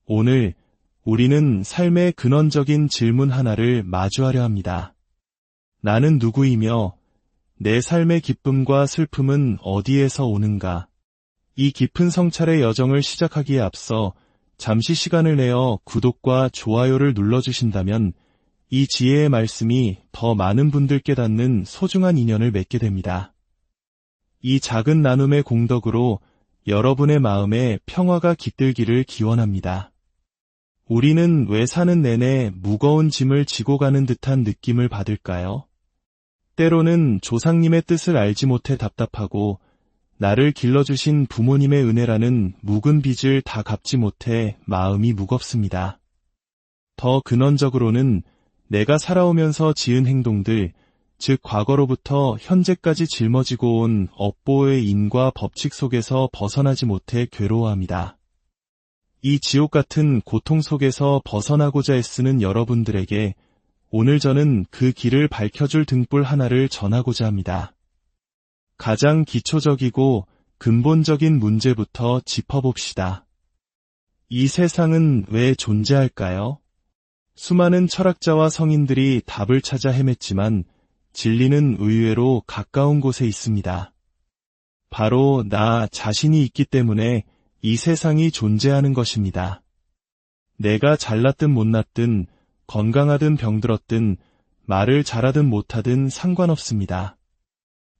오늘 우리는 삶의 근원적인 질문 하나를 마주하려 합니다. 나는 누구이며 내 삶의 기쁨과 슬픔은 어디에서 오는가? 이 깊은 성찰의 여정을 시작하기에 앞서 잠시 시간을 내어 구독과 좋아요를 눌러주신다면 이 지혜의 말씀이 더 많은 분들께 닿는 소중한 인연을 맺게 됩니다. 이 작은 나눔의 공덕으로 여러분의 마음에 평화가 깃들기를 기원합니다. 우리는 왜 사는 내내 무거운 짐을 지고 가는 듯한 느낌을 받을까요? 때로는 조상님의 뜻을 알지 못해 답답하고 나를 길러주신 부모님의 은혜라는 묵은 빚을 다 갚지 못해 마음이 무겁습니다. 더 근원적으로는 내가 살아오면서 지은 행동들, 즉 과거로부터 현재까지 짊어지고 온 업보의 인과 법칙 속에서 벗어나지 못해 괴로워합니다. 이 지옥 같은 고통 속에서 벗어나고자 애쓰는 여러분들에게 오늘 저는 그 길을 밝혀줄 등불 하나를 전하고자 합니다. 가장 기초적이고 근본적인 문제부터 짚어봅시다. 이 세상은 왜 존재할까요? 수많은 철학자와 성인들이 답을 찾아 헤맸지만 진리는 의외로 가까운 곳에 있습니다. 바로 나 자신이 있기 때문에 이 세상이 존재하는 것입니다. 내가 잘났든 못났든 건강하든 병들었든 말을 잘하든 못하든 상관없습니다.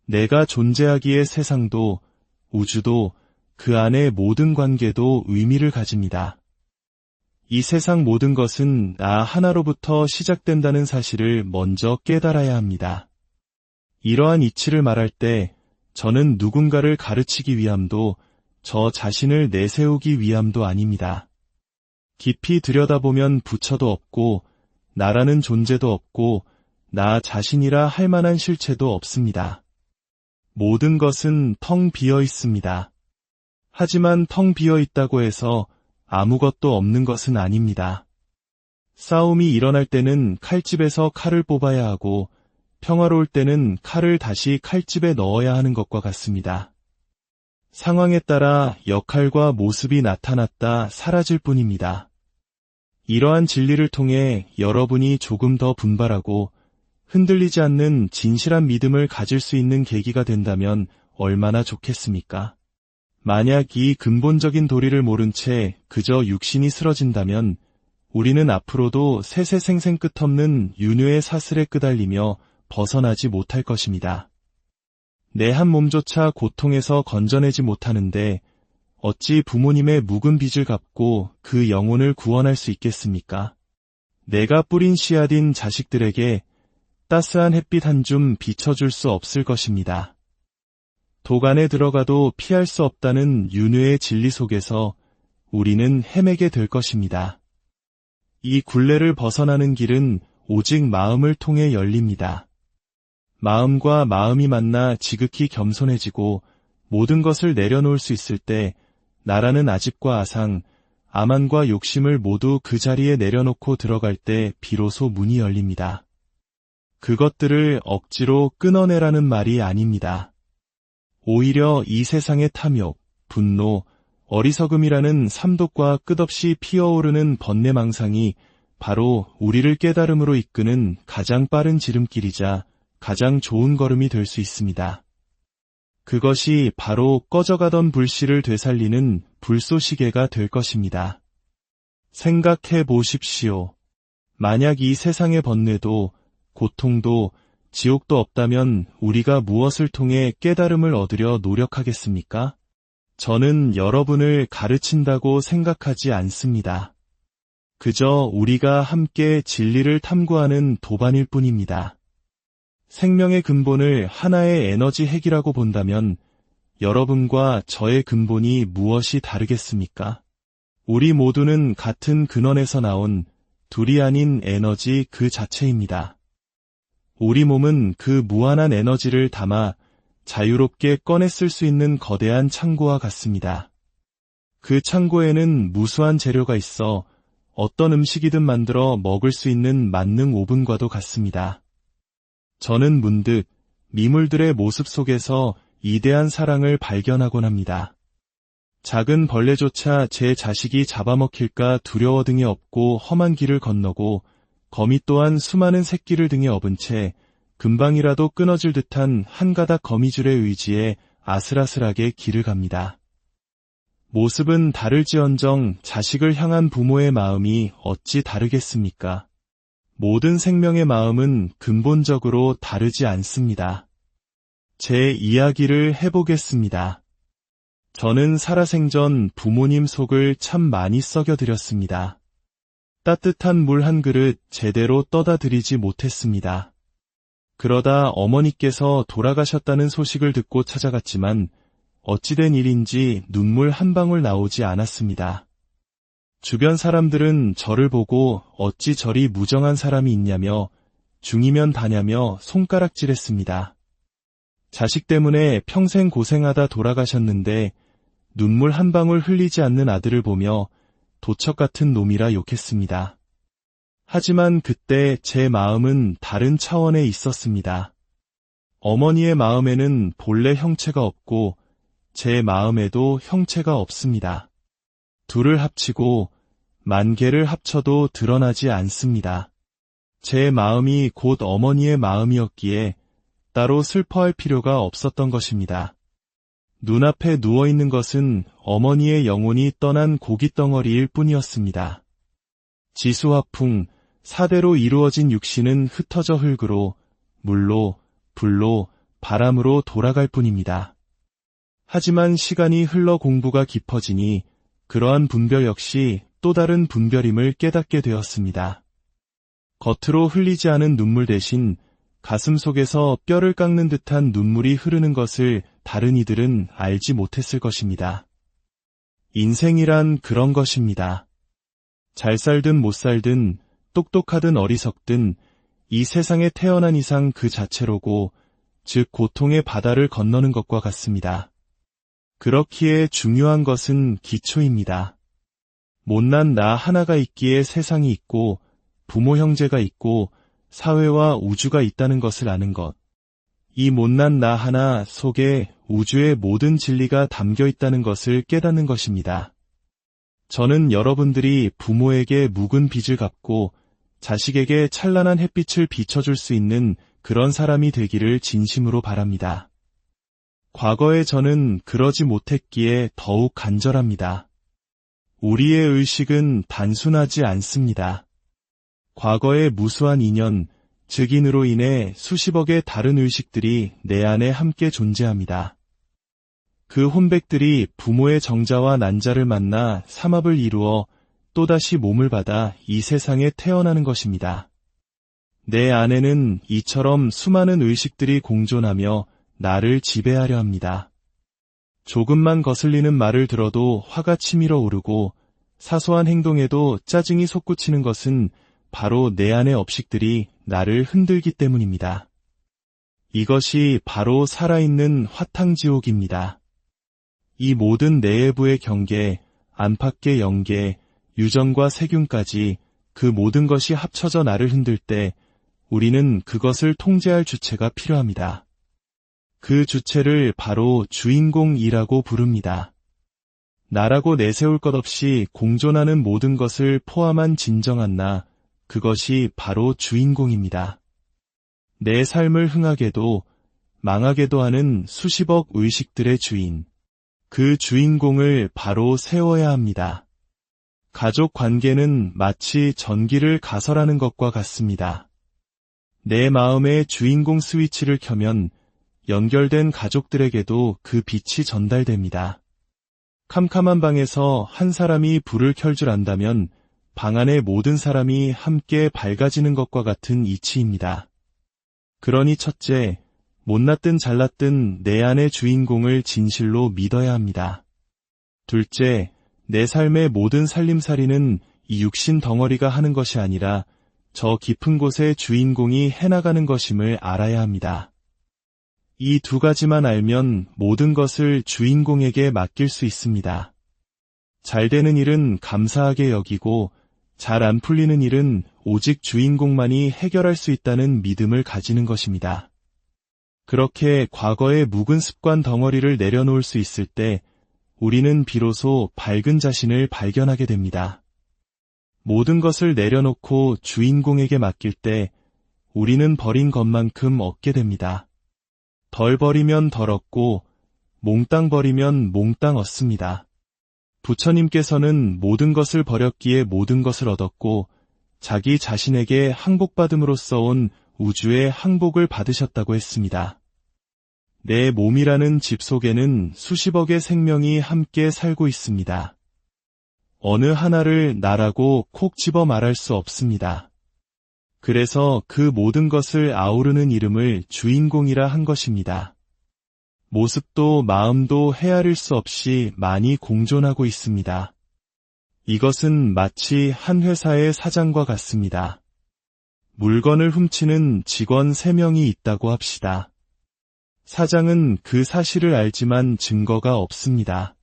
내가 존재하기에 세상도 우주도 그 안의 모든 관계도 의미를 가집니다. 이 세상 모든 것은 나 하나로부터 시작된다는 사실을 먼저 깨달아야 합니다. 이러한 이치를 말할 때 저는 누군가를 가르치기 위함도 저 자신을 내세우기 위함도 아닙니다. 깊이 들여다보면 부처도 없고 나라는 존재도 없고 나 자신이라 할 만한 실체도 없습니다. 모든 것은 텅 비어 있습니다. 하지만 텅 비어 있다고 해서 아무것도 없는 것은 아닙니다. 싸움이 일어날 때는 칼집에서 칼을 뽑아야 하고 평화로울 때는 칼을 다시 칼집에 넣어야 하는 것과 같습니다. 상황에 따라 역할과 모습이 나타났다 사라질 뿐입니다. 이러한 진리를 통해 여러분이 조금 더 분발하고 흔들리지 않는 진실한 믿음을 가질 수 있는 계기가 된다면 얼마나 좋겠습니까? 만약 이 근본적인 도리를 모른 채 그저 육신이 쓰러진다면 우리는 앞으로도 세세생생 끝없는 윤회의 사슬에 끄달리며 벗어나지 못할 것입니다. 내 한 몸조차 고통에서 건져내지 못하는데 어찌 부모님의 묵은 빚을 갚고 그 영혼을 구원할 수 있겠습니까? 내가 뿌린 씨앗인 자식들에게 따스한 햇빛 한 줌 비춰줄 수 없을 것입니다. 독 안에 들어가도 피할 수 없다는 윤회의 진리 속에서 우리는 헤매게 될 것입니다. 이 굴레를 벗어나는 길은 오직 마음을 통해 열립니다. 마음과 마음이 만나 지극히 겸손해지고 모든 것을 내려놓을 수 있을 때 나라는 아집과 아상, 아만과 욕심을 모두 그 자리에 내려놓고 들어갈 때 비로소 문이 열립니다. 그것들을 억지로 끊어내라는 말이 아닙니다. 오히려 이 세상의 탐욕, 분노, 어리석음이라는 삼독과 끝없이 피어오르는 번뇌망상이 바로 우리를 깨달음으로 이끄는 가장 빠른 지름길이자 가장 좋은 걸음이 될 수 있습니다. 그것이 바로 꺼져가던 불씨를 되살리는 불쏘시개가 될 것입니다. 생각해 보십시오. 만약 이 세상의 번뇌도 고통도 지옥도 없다면 우리가 무엇을 통해 깨달음을 얻으려 노력하겠습니까? 저는 여러분을 가르친다고 생각하지 않습니다. 그저 우리가 함께 진리를 탐구하는 도반일 뿐입니다. 생명의 근본을 하나의 에너지 핵이라고 본다면 여러분과 저의 근본이 무엇이 다르겠습니까? 우리 모두는 같은 근원에서 나온 둘이 아닌 에너지 그 자체입니다. 우리 몸은 그 무한한 에너지를 담아 자유롭게 꺼내 쓸 수 있는 거대한 창고와 같습니다. 그 창고에는 무수한 재료가 있어 어떤 음식이든 만들어 먹을 수 있는 만능 오븐과도 같습니다. 저는 문득 미물들의 모습 속에서 이대한 사랑을 발견하곤 합니다. 작은 벌레조차 제 자식이 잡아먹힐까 두려워 등에 업고 험한 길을 건너고 거미 또한 수많은 새끼를 등에 업은 채 금방이라도 끊어질 듯한 한 가닥 거미줄의 의지에 아슬아슬하게 길을 갑니다. 모습은 다를지언정 자식을 향한 부모의 마음이 어찌 다르겠습니까? 모든 생명의 마음은 근본적으로 다르지 않습니다. 제 이야기를 해보겠습니다. 저는 살아생전 부모님 속을 참 많이 썩여드렸습니다. 따뜻한 물 한 그릇 제대로 떠다 드리지 못했습니다. 그러다 어머니께서 돌아가셨다는 소식을 듣고 찾아갔지만 어찌된 일인지 눈물 한 방울 나오지 않았습니다. 주변 사람들은 저를 보고 어찌 저리 무정한 사람이 있냐며 중이면 다냐며 손가락질했습니다. 자식 때문에 평생 고생하다 돌아가셨는데 눈물 한 방울 흘리지 않는 아들을 보며 도척 같은 놈이라 욕했습니다. 하지만 그때 제 마음은 다른 차원에 있었습니다. 어머니의 마음에는 본래 형체가 없고 제 마음에도 형체가 없습니다. 둘을 합치고 만 개를 합쳐도 드러나지 않습니다. 제 마음이 곧 어머니의 마음이었기에 따로 슬퍼할 필요가 없었던 것입니다. 눈앞에 누워있는 것은 어머니의 영혼이 떠난 고깃덩어리일 뿐이었습니다. 지수화풍, 사대로 이루어진 육신은 흩어져 흙으로, 물로, 불로, 바람으로 돌아갈 뿐입니다. 하지만 시간이 흘러 공부가 깊어지니 그러한 분별 역시 또 다른 분별임을 깨닫게 되었습니다. 겉으로 흘리지 않은 눈물 대신 가슴 속에서 뼈를 깎는 듯한 눈물이 흐르는 것을 다른 이들은 알지 못했을 것입니다. 인생이란 그런 것입니다. 잘 살든 못 살든 똑똑하든 어리석든 이 세상에 태어난 이상 그 자체로고 즉 고통의 바다를 건너는 것과 같습니다. 그렇기에 중요한 것은 기초입니다. 못난 나 하나가 있기에 세상이 있고 부모 형제가 있고 사회와 우주가 있다는 것을 아는 것. 이 못난 나 하나 속에 우주의 모든 진리가 담겨 있다는 것을 깨닫는 것입니다. 저는 여러분들이 부모에게 묵은 빚을 갚고 자식에게 찬란한 햇빛을 비춰줄 수 있는 그런 사람이 되기를 진심으로 바랍니다. 과거에 저는 그러지 못했기에 더욱 간절합니다. 우리의 의식은 단순하지 않습니다. 과거의 무수한 인연, 즉 인으로 인해 수십억의 다른 의식들이 내 안에 함께 존재합니다. 그 혼백들이 부모의 정자와 난자를 만나 삼합을 이루어 또다시 몸을 받아 이 세상에 태어나는 것입니다. 내 안에는 이처럼 수많은 의식들이 공존하며 나를 지배하려 합니다. 조금만 거슬리는 말을 들어도 화가 치밀어 오르고 사소한 행동에도 짜증이 솟구치는 것은 바로 내 안의 업식들이 나를 흔들기 때문입니다. 이것이 바로 살아있는 화탕지옥입니다. 이 모든 내외부의 경계, 안팎의 영계, 유전과 세균까지 그 모든 것이 합쳐져 나를 흔들 때 우리는 그것을 통제할 주체가 필요합니다. 그 주체를 바로 주인공이라고 부릅니다. 나라고 내세울 것 없이 공존하는 모든 것을 포함한 진정한 나, 그것이 바로 주인공입니다. 내 삶을 흥하게도 망하게도 하는 수십억 의식들의 주인, 그 주인공을 바로 세워야 합니다. 가족 관계는 마치 전기를 가설하는 것과 같습니다. 내 마음의 주인공 스위치를 켜면 연결된 가족들에게도 그 빛이 전달됩니다. 캄캄한 방에서 한 사람이 불을 켤 줄 안다면 방 안의 모든 사람이 함께 밝아지는 것과 같은 이치입니다. 그러니 첫째, 못났든 잘났든 내 안의 주인공을 진실로 믿어야 합니다. 둘째, 내 삶의 모든 살림살이는 이 육신 덩어리가 하는 것이 아니라 저 깊은 곳의 주인공이 해나가는 것임을 알아야 합니다. 이 두 가지만 알면 모든 것을 주인공에게 맡길 수 있습니다. 잘 되는 일은 감사하게 여기고 잘 안 풀리는 일은 오직 주인공만이 해결할 수 있다는 믿음을 가지는 것입니다. 그렇게 과거의 묵은 습관 덩어리를 내려놓을 수 있을 때 우리는 비로소 밝은 자신을 발견하게 됩니다. 모든 것을 내려놓고 주인공에게 맡길 때 우리는 버린 것만큼 얻게 됩니다. 덜 버리면 덜 얻고 몽땅 버리면 몽땅 얻습니다. 부처님께서는 모든 것을 버렸기에 모든 것을 얻었고 자기 자신에게 항복받음으로써 온 우주의 항복을 받으셨다고 했습니다. 내 몸이라는 집 속에는 수십억의 생명이 함께 살고 있습니다. 어느 하나를 나라고 콕 집어 말할 수 없습니다. 그래서 그 모든 것을 아우르는 이름을 주인공이라 한 것입니다. 모습도 마음도 헤아릴 수 없이 많이 공존하고 있습니다. 이것은 마치 한 회사의 사장과 같습니다. 물건을 훔치는 직원 3명이 있다고 합시다. 사장은 그 사실을 알지만 증거가 없습니다.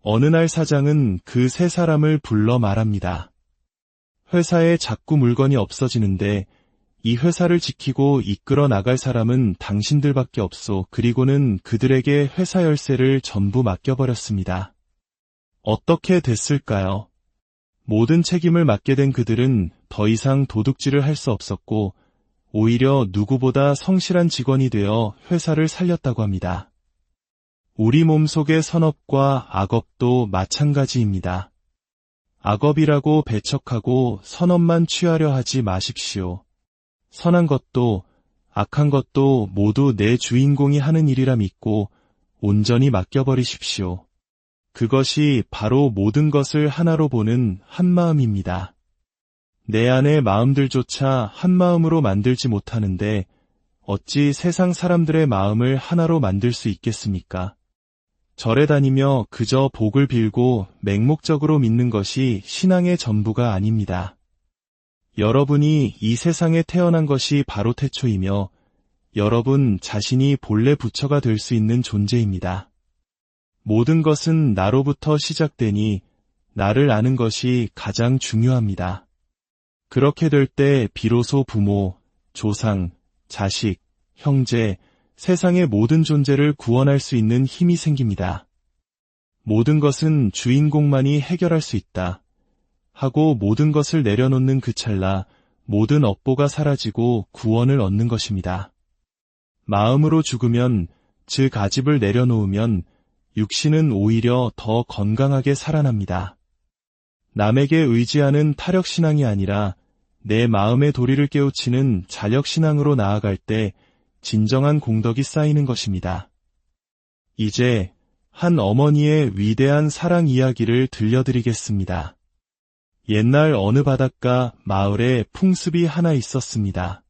어느 날 사장은 그 3사람을 불러 말합니다. 회사에 자꾸 물건이 없어지는데 이 회사를 지키고 이끌어 나갈 사람은 당신들밖에 없소. 그리고는 그들에게 회사 열쇠를 전부 맡겨버렸습니다. 어떻게 됐을까요? 모든 책임을 맡게 된 그들은 더 이상 도둑질을 할 수 없었고 오히려 누구보다 성실한 직원이 되어 회사를 살렸다고 합니다. 우리 몸속의 선업과 악업도 마찬가지입니다. 악업이라고 배척하고 선업만 취하려 하지 마십시오. 선한 것도 악한 것도 모두 내 주인공이 하는 일이라 믿고 온전히 맡겨버리십시오. 그것이 바로 모든 것을 하나로 보는 한마음입니다. 내 안의 마음들조차 한마음으로 만들지 못하는데 어찌 세상 사람들의 마음을 하나로 만들 수 있겠습니까? 절에 다니며 그저 복을 빌고 맹목적으로 믿는 것이 신앙의 전부가 아닙니다. 여러분이 이 세상에 태어난 것이 바로 태초이며 여러분 자신이 본래 부처가 될 수 있는 존재입니다. 모든 것은 나로부터 시작되니 나를 아는 것이 가장 중요합니다. 그렇게 될 때 비로소 부모, 조상, 자식, 형제, 세상의 모든 존재를 구원할 수 있는 힘이 생깁니다. 모든 것은 주인공만이 해결할 수 있다 하고 모든 것을 내려놓는 그 찰나 모든 업보가 사라지고 구원을 얻는 것입니다. 마음으로 죽으면 즉 아집을 내려놓으면 육신은 오히려 더 건강하게 살아납니다. 남에게 의지하는 타력신앙이 아니라 내 마음의 도리를 깨우치는 자력신앙으로 나아갈 때 진정한 공덕이 쌓이는 것입니다. 이제 한 어머니의 위대한 사랑 이야기를 들려드리겠습니다. 옛날 어느 바닷가 마을에 풍습이 하나 있었습니다.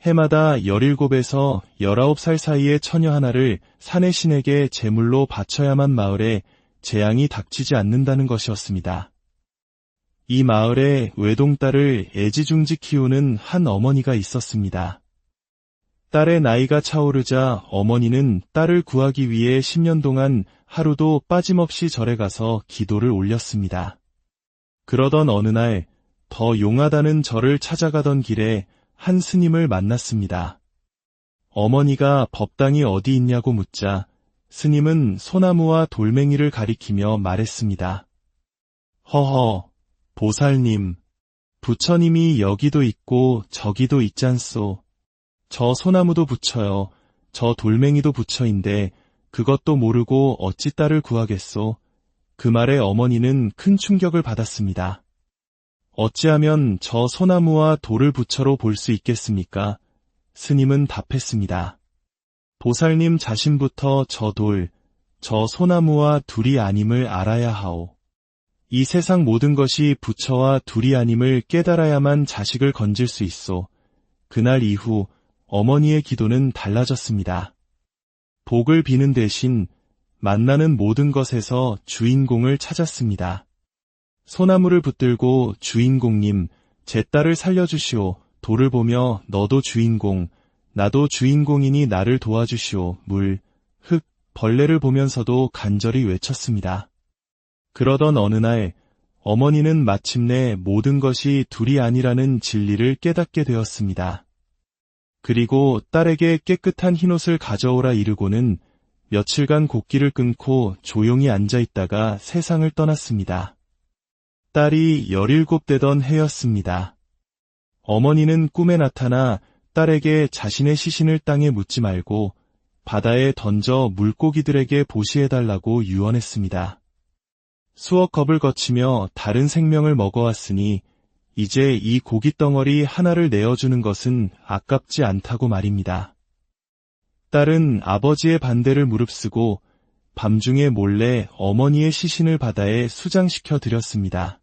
해마다 17에서 19살 사이의 처녀 하나를 산의 신에게 제물로 바쳐야만 마을에 재앙이 닥치지 않는다는 것이었습니다. 이 마을에 외동딸을 애지중지 키우는 한 어머니가 있었습니다. 딸의 나이가 차오르자 어머니는 딸을 구하기 위해 10년 동안 하루도 빠짐없이 절에 가서 기도를 올렸습니다. 그러던 어느 날 더 용하다는 절을 찾아가던 길에 한 스님을 만났습니다. 어머니가 법당이 어디 있냐고 묻자 스님은 소나무와 돌멩이를 가리키며 말했습니다. 허허, 보살님, 부처님이 여기도 있고 저기도 있잖소. 저 소나무도 부처요, 저 돌멩이도 부처인데 그것도 모르고 어찌 딸을 구하겠소. 그 말에 어머니는 큰 충격을 받았습니다. 어찌하면 저 소나무와 돌을 부처로 볼 수 있겠습니까? 스님은 답했습니다. 보살님 자신부터 저 돌, 저 소나무와 둘이 아님을 알아야 하오. 이 세상 모든 것이 부처와 둘이 아님을 깨달아야만 자식을 건질 수 있소. 그날 이후 어머니의 기도는 달라졌습니다. 복을 비는 대신 만나는 모든 것에서 주인공을 찾았습니다. 소나무를 붙들고 주인공님, 제 딸을 살려주시오. 돌을 보며 너도 주인공, 나도 주인공이니 나를 도와주시오. 물, 흙, 벌레를 보면서도 간절히 외쳤습니다. 그러던 어느 날 어머니는 마침내 모든 것이 둘이 아니라는 진리를 깨닫게 되었습니다. 그리고 딸에게 깨끗한 흰옷을 가져오라 이르고는 며칠간 곡기를 끊고 조용히 앉아 있다가 세상을 떠났습니다. 딸이 17되던 해였습니다. 어머니는 꿈에 나타나 딸에게 자신의 시신을 땅에 묻지 말고 바다에 던져 물고기들에게 보시해달라고 유언했습니다. 수억 겁을 거치며 다른 생명을 먹어왔으니 이제 이 고깃덩어리 하나를 내어주는 것은 아깝지 않다고 말입니다. 딸은 아버지의 반대를 무릅쓰고 밤중에 몰래 어머니의 시신을 바다에 수장시켜 드렸습니다.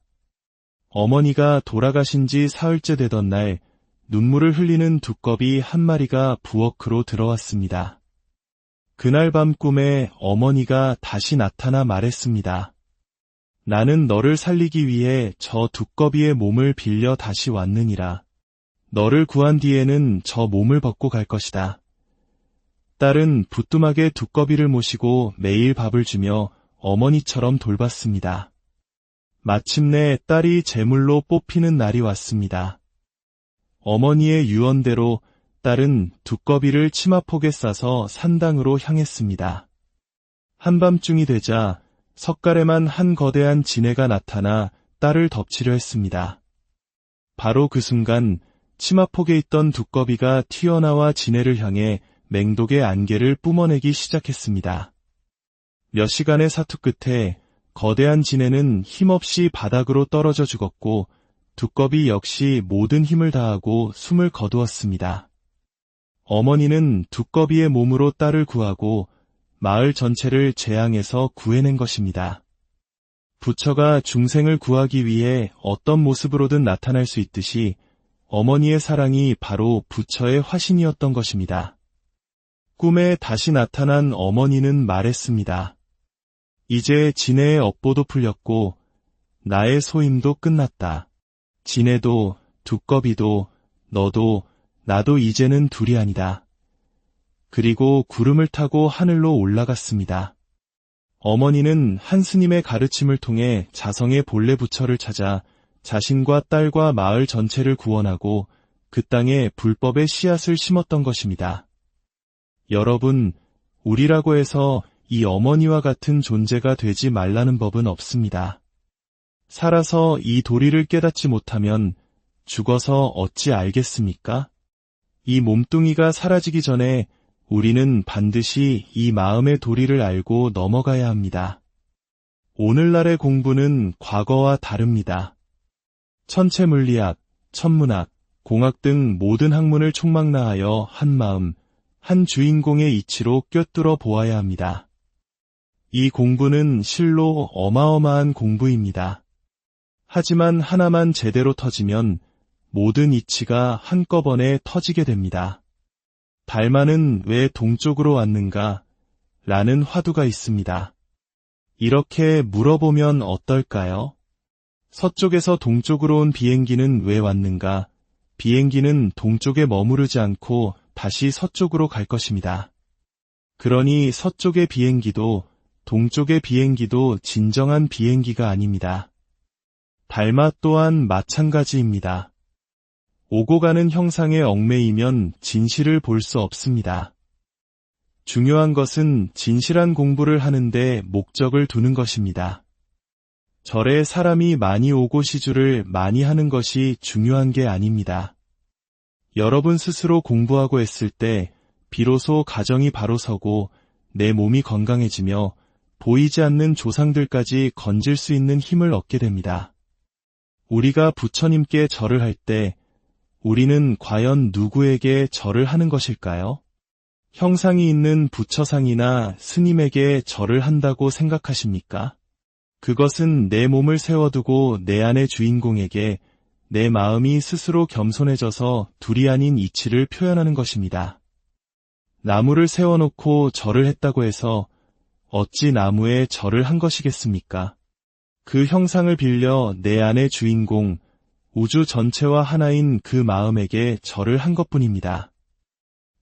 어머니가 돌아가신 지 사흘째 되던 날 눈물을 흘리는 두꺼비 한 마리가 부엌으로 들어왔습니다. 그날 밤 꿈에 어머니가 다시 나타나 말했습니다. 나는 너를 살리기 위해 저 두꺼비의 몸을 빌려 다시 왔느니라. 너를 구한 뒤에는 저 몸을 벗고 갈 것이다. 딸은 부뚜막에 두꺼비를 모시고 매일 밥을 주며 어머니처럼 돌봤습니다. 마침내 딸이 제물로 뽑히는 날이 왔습니다. 어머니의 유언대로 딸은 두꺼비를 치마폭에 싸서 산당으로 향했습니다. 한밤중이 되자 석가래만 한 거대한 지네가 나타나 딸을 덮치려 했습니다. 바로 그 순간 치마폭에 있던 두꺼비가 튀어나와 지네를 향해 맹독의 안개를 뿜어내기 시작했습니다. 몇 시간의 사투 끝에 거대한 지네는 힘없이 바닥으로 떨어져 죽었고 두꺼비 역시 모든 힘을 다하고 숨을 거두었습니다. 어머니는 두꺼비의 몸으로 딸을 구하고 마을 전체를 재앙에서 구해낸 것입니다. 부처가 중생을 구하기 위해 어떤 모습으로든 나타날 수 있듯이 어머니의 사랑이 바로 부처의 화신이었던 것입니다. 꿈에 다시 나타난 어머니는 말했습니다. 이제 지네의 업보도 풀렸고 나의 소임도 끝났다. 지네도 두꺼비도 너도 나도 이제는 둘이 아니다. 그리고 구름을 타고 하늘로 올라갔습니다. 어머니는 한 스님의 가르침을 통해 자성의 본래 부처를 찾아 자신과 딸과 마을 전체를 구원하고 그 땅에 불법의 씨앗을 심었던 것입니다. 여러분, 우리라고 해서 이 어머니와 같은 존재가 되지 말라는 법은 없습니다. 살아서 이 도리를 깨닫지 못하면 죽어서 어찌 알겠습니까? 이 몸뚱이가 사라지기 전에 우리는 반드시 이 마음의 도리를 알고 넘어가야 합니다. 오늘날의 공부는 과거와 다릅니다. 천체물리학, 천문학, 공학 등 모든 학문을 총망라하여 한 마음, 한 주인공의 이치로 꿰뚫어 보아야 합니다. 이 공부는 실로 어마어마한 공부입니다. 하지만 하나만 제대로 터지면 모든 이치가 한꺼번에 터지게 됩니다. 달마는 왜 동쪽으로 왔는가? 라는 화두가 있습니다. 이렇게 물어보면 어떨까요? 서쪽에서 동쪽으로 온 비행기는 왜 왔는가? 비행기는 동쪽에 머무르지 않고 다시 서쪽으로 갈 것입니다. 그러니 서쪽의 비행기도 동쪽의 비행기도 진정한 비행기가 아닙니다. 달마 또한 마찬가지입니다. 오고 가는 형상에 얽매이면 진실을 볼 수 없습니다. 중요한 것은 진실한 공부를 하는데 목적을 두는 것입니다. 절에 사람이 많이 오고 시주를 많이 하는 것이 중요한 게 아닙니다. 여러분 스스로 공부하고 했을 때 비로소 가정이 바로 서고 내 몸이 건강해지며 보이지 않는 조상들까지 건질 수 있는 힘을 얻게 됩니다. 우리가 부처님께 절을 할 때 우리는 과연 누구에게 절을 하는 것일까요? 형상이 있는 부처상이나 스님에게 절을 한다고 생각하십니까? 그것은 내 몸을 세워두고 내 안의 주인공에게 내 마음이 스스로 겸손해져서 둘이 아닌 이치를 표현하는 것입니다. 나무를 세워놓고 절을 했다고 해서 어찌 나무에 절을 한 것이겠습니까? 그 형상을 빌려 내 안의 주인공, 우주 전체와 하나인 그 마음에게 절을 한 것뿐입니다.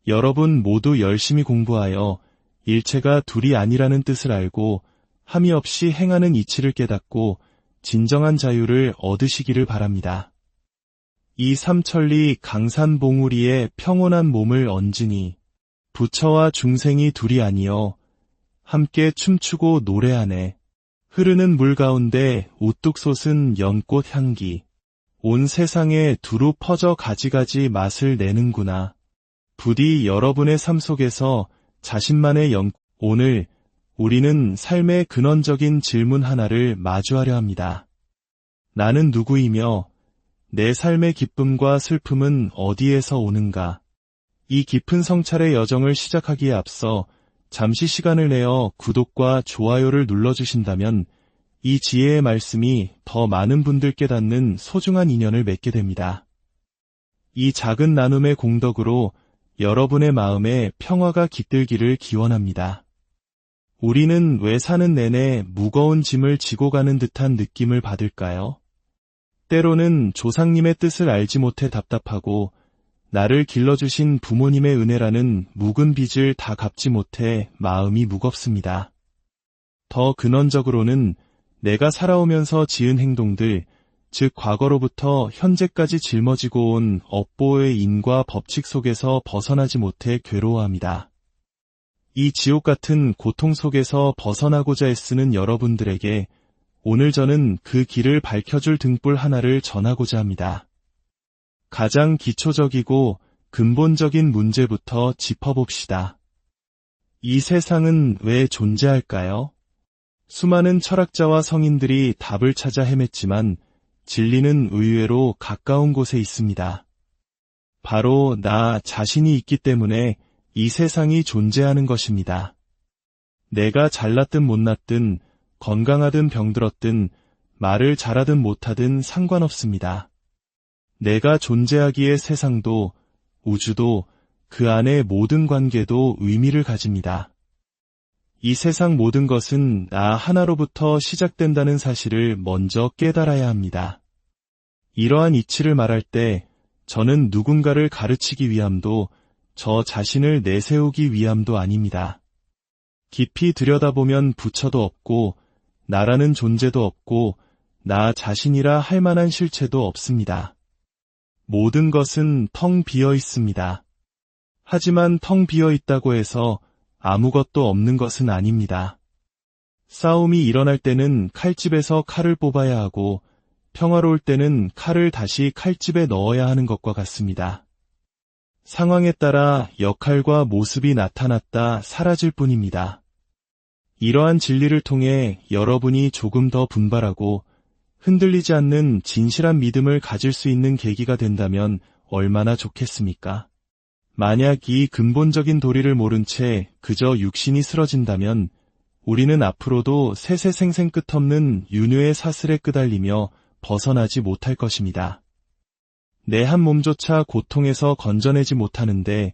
여러분 모두 열심히 공부하여 일체가 둘이 아니라는 뜻을 알고 함이 없이 행하는 이치를 깨닫고 진정한 자유를 얻으시기를 바랍니다. 이 삼천리 강산봉우리에 평온한 몸을 얹으니 부처와 중생이 둘이 아니여 함께 춤추고 노래하네. 흐르는 물 가운데 우뚝 솟은 연꽃 향기. 온 세상에 두루 퍼져 가지가지 맛을 내는구나. 부디 여러분의 삶 속에서 자신만의 오늘 우리는 삶의 근원적인 질문 하나를 마주하려 합니다. 나는 누구이며 내 삶의 기쁨과 슬픔은 어디에서 오는가? 이 깊은 성찰의 여정을 시작하기에 앞서 잠시 시간을 내어 구독과 좋아요를 눌러주신다면 이 지혜의 말씀이 더 많은 분들께 닿는 소중한 인연을 맺게 됩니다. 이 작은 나눔의 공덕으로 여러분의 마음에 평화가 깃들기를 기원합니다. 우리는 왜 사는 내내 무거운 짐을 지고 가는 듯한 느낌을 받을까요? 때로는 조상님의 뜻을 알지 못해 답답하고 나를 길러주신 부모님의 은혜라는 묵은 빚을 다 갚지 못해 마음이 무겁습니다. 더 근원적으로는 내가 살아오면서 지은 행동들, 즉 과거로부터 현재까지 짊어지고 온 업보의 인과 법칙 속에서 벗어나지 못해 괴로워합니다. 이 지옥 같은 고통 속에서 벗어나고자 애쓰는 여러분들에게 오늘 저는 그 길을 밝혀줄 등불 하나를 전하고자 합니다. 가장 기초적이고 근본적인 문제부터 짚어봅시다. 이 세상은 왜 존재할까요? 수많은 철학자와 성인들이 답을 찾아 헤맸지만 진리는 의외로 가까운 곳에 있습니다. 바로 나 자신이 있기 때문에 이 세상이 존재하는 것입니다. 내가 잘났든 못났든 건강하든 병들었든 말을 잘하든 못하든 상관없습니다. 내가 존재하기에 세상도 우주도 그 안의 모든 관계도 의미를 가집니다. 이 세상 모든 것은 나 하나로부터 시작된다는 사실을 먼저 깨달아야 합니다. 이러한 이치를 말할 때 저는 누군가를 가르치기 위함도 저 자신을 내세우기 위함도 아닙니다. 깊이 들여다보면 부처도 없고 나라는 존재도 없고 나 자신이라 할 만한 실체도 없습니다. 모든 것은 텅 비어 있습니다. 하지만 텅 비어 있다고 해서 아무것도 없는 것은 아닙니다. 싸움이 일어날 때는 칼집에서 칼을 뽑아야 하고 평화로울 때는 칼을 다시 칼집에 넣어야 하는 것과 같습니다. 상황에 따라 역할과 모습이 나타났다 사라질 뿐입니다. 이러한 진리를 통해 여러분이 조금 더 분발하고 흔들리지 않는 진실한 믿음을 가질 수 있는 계기가 된다면 얼마나 좋겠습니까? 만약 이 근본적인 도리를 모른 채 그저 육신이 쓰러진다면 우리는 앞으로도 세세생생 끝없는 윤회의 사슬에 끄달리며 벗어나지 못할 것입니다. 내 한 몸조차 고통에서 건져내지 못하는데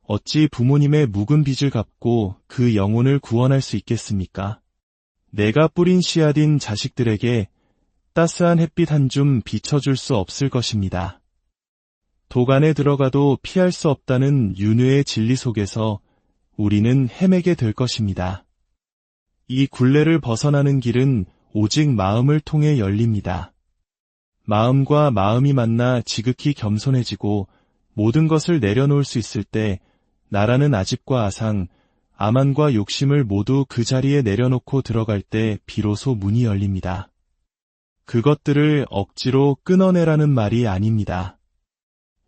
어찌 부모님의 묵은 빚을 갚고 그 영혼을 구원할 수 있겠습니까? 내가 뿌린 씨앗인 자식들에게 따스한 햇빛 한 줌 비춰줄 수 없을 것입니다. 독 안에 들어가도 피할 수 없다는 윤회의 진리 속에서 우리는 헤매게 될 것입니다. 이 굴레를 벗어나는 길은 오직 마음을 통해 열립니다. 마음과 마음이 만나 지극히 겸손해지고 모든 것을 내려놓을 수 있을 때 나라는 아집과 아상, 아만과 욕심을 모두 그 자리에 내려놓고 들어갈 때 비로소 문이 열립니다. 그것들을 억지로 끊어내라는 말이 아닙니다.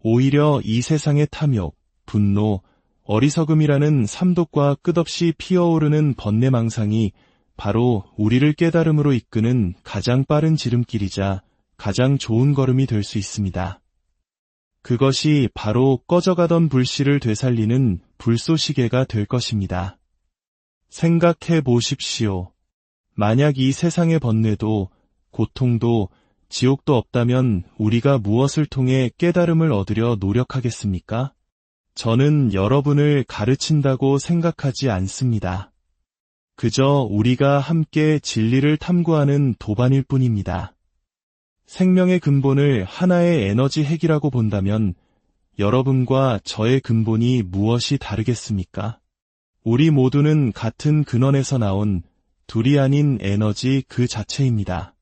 오히려 이 세상의 탐욕, 분노, 어리석음이라는 삼독과 끝없이 피어오르는 번뇌망상이 바로 우리를 깨달음으로 이끄는 가장 빠른 지름길이자 가장 좋은 걸음이 될 수 있습니다. 그것이 바로 꺼져가던 불씨를 되살리는 불쏘시개가 될 것입니다. 생각해 보십시오. 만약 이 세상의 번뇌도 고통도 지옥도 없다면 우리가 무엇을 통해 깨달음을 얻으려 노력하겠습니까? 저는 여러분을 가르친다고 생각하지 않습니다. 그저 우리가 함께 진리를 탐구하는 도반일 뿐입니다. 생명의 근본을 하나의 에너지 핵이라고 본다면 여러분과 저의 근본이 무엇이 다르겠습니까? 우리 모두는 같은 근원에서 나온 둘이 아닌 에너지 그 자체입니다.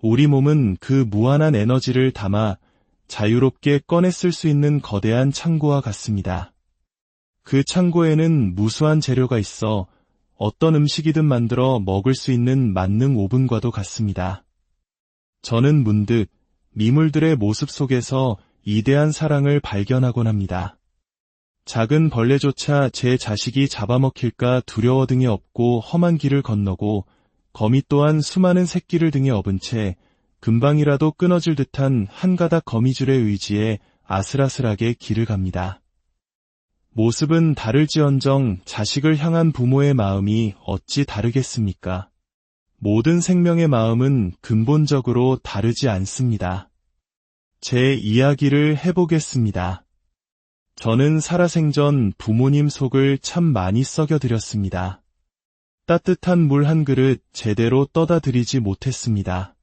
우리 몸은 그 무한한 에너지를 담아 자유롭게 꺼내 쓸 수 있는 거대한 창고와 같습니다. 그 창고에는 무수한 재료가 있어 어떤 음식이든 만들어 먹을 수 있는 만능 오븐과도 같습니다. 저는 문득 미물들의 모습 속에서 이대한 사랑을 발견하곤 합니다. 작은 벌레조차 제 자식이 잡아먹힐까 두려워 등에 업고 험한 길을 건너고 거미 또한 수많은 새끼를 등에 업은 채 금방이라도 끊어질 듯한 한 가닥 거미줄의 의지에 아슬아슬하게 길을 갑니다. 모습은 다를지언정 자식을 향한 부모의 마음이 어찌 다르겠습니까? 모든 생명의 마음은 근본적으로 다르지 않습니다. 제 이야기를 해보겠습니다. 저는 살아생전 부모님 속을 참 많이 썩여드렸습니다. 따뜻한 물 한 그릇 제대로 떠다 드리지 못했습니다.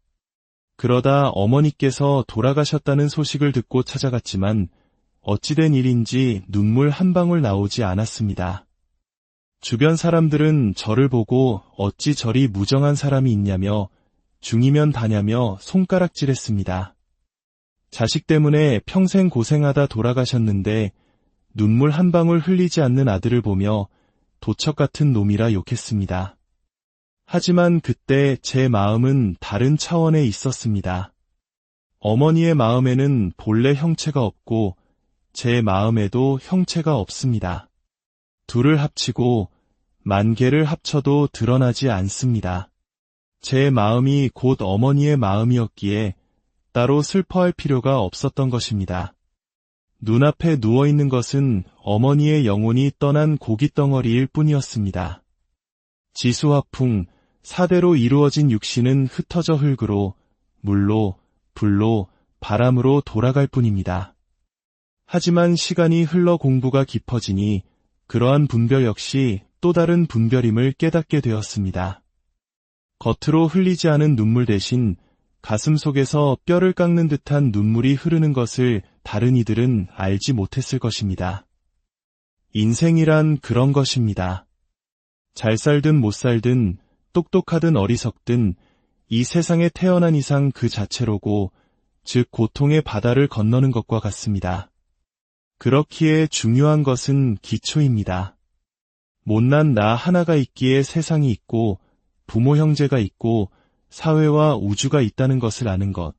그러다 어머니께서 돌아가셨다는 소식을 듣고 찾아갔지만 어찌된 일인지 눈물 한 방울 나오지 않았습니다. 주변 사람들은 저를 보고 어찌 저리 무정한 사람이 있냐며 중이면 다냐며 손가락질했습니다. 자식 때문에 평생 고생하다 돌아가셨는데 눈물 한 방울 흘리지 않는 아들을 보며 도척 같은 놈이라 욕했습니다. 하지만 그때 제 마음은 다른 차원에 있었습니다. 어머니의 마음에는 본래 형체가 없고 제 마음에도 형체가 없습니다. 둘을 합치고 만 개를 합쳐도 드러나지 않습니다. 제 마음이 곧 어머니의 마음이었기에 따로 슬퍼할 필요가 없었던 것입니다. 눈앞에 누워있는 것은 어머니의 영혼이 떠난 고깃덩어리일 뿐이었습니다. 지수화풍, 사대로 이루어진 육신은 흩어져 흙으로, 물로, 불로, 바람으로 돌아갈 뿐입니다. 하지만 시간이 흘러 공부가 깊어지니 그러한 분별 역시 또 다른 분별임을 깨닫게 되었습니다. 겉으로 흘리지 않은 눈물 대신 가슴 속에서 뼈를 깎는 듯한 눈물이 흐르는 것을 다른 이들은 알지 못했을 것입니다. 인생이란 그런 것입니다. 잘 살든 못 살든 똑똑하든 어리석든 이 세상에 태어난 이상 그 자체로고 즉 고통의 바다를 건너는 것과 같습니다. 그렇기에 중요한 것은 기초입니다. 못난 나 하나가 있기에 세상이 있고 부모 형제가 있고 사회와 우주가 있다는 것을 아는 것.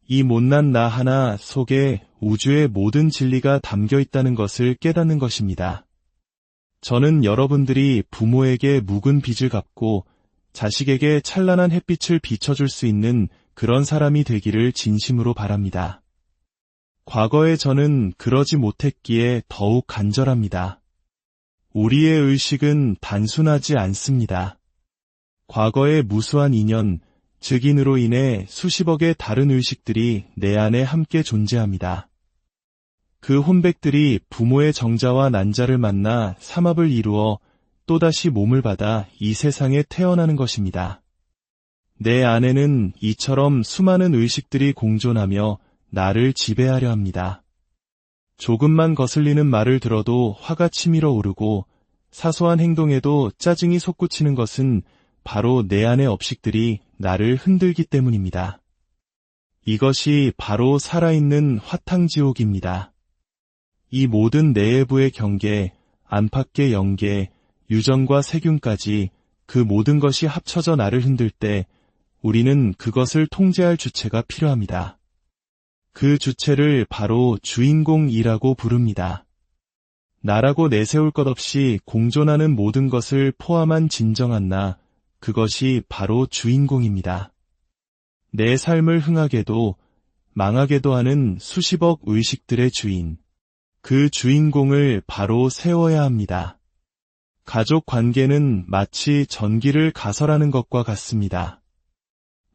이 못난 나 하나 속에 우주의 모든 진리가 담겨 있다는 것을 깨닫는 것입니다. 저는 여러분들이 부모에게 묵은 빚을 갚고 자식에게 찬란한 햇빛을 비춰줄 수 있는 그런 사람이 되기를 진심으로 바랍니다. 과거에 저는 그러지 못했기에 더욱 간절합니다. 우리의 의식은 단순하지 않습니다. 과거의 무수한 인연, 즉인으로 인해 수십억의 다른 의식들이 내 안에 함께 존재합니다. 그 혼백들이 부모의 정자와 난자를 만나 삼합을 이루어 또다시 몸을 받아 이 세상에 태어나는 것입니다. 내 안에는 이처럼 수많은 의식들이 공존하며 나를 지배하려 합니다. 조금만 거슬리는 말을 들어도 화가 치밀어 오르고 사소한 행동에도 짜증이 솟구치는 것은 바로 내 안의 업식들이 나를 흔들기 때문입니다. 이것이 바로 살아있는 화탕지옥입니다. 이 모든 내외부의 경계, 안팎의 영계, 유전과 세균까지 그 모든 것이 합쳐져 나를 흔들 때 우리는 그것을 통제할 주체가 필요합니다. 그 주체를 바로 주인공이라고 부릅니다. 나라고 내세울 것 없이 공존하는 모든 것을 포함한 진정한 나, 그것이 바로 주인공입니다. 내 삶을 흥하게도 망하게도 하는 수십억 의식들의 주인, 그 주인공을 바로 세워야 합니다. 가족 관계는 마치 전기를 가설하는 것과 같습니다.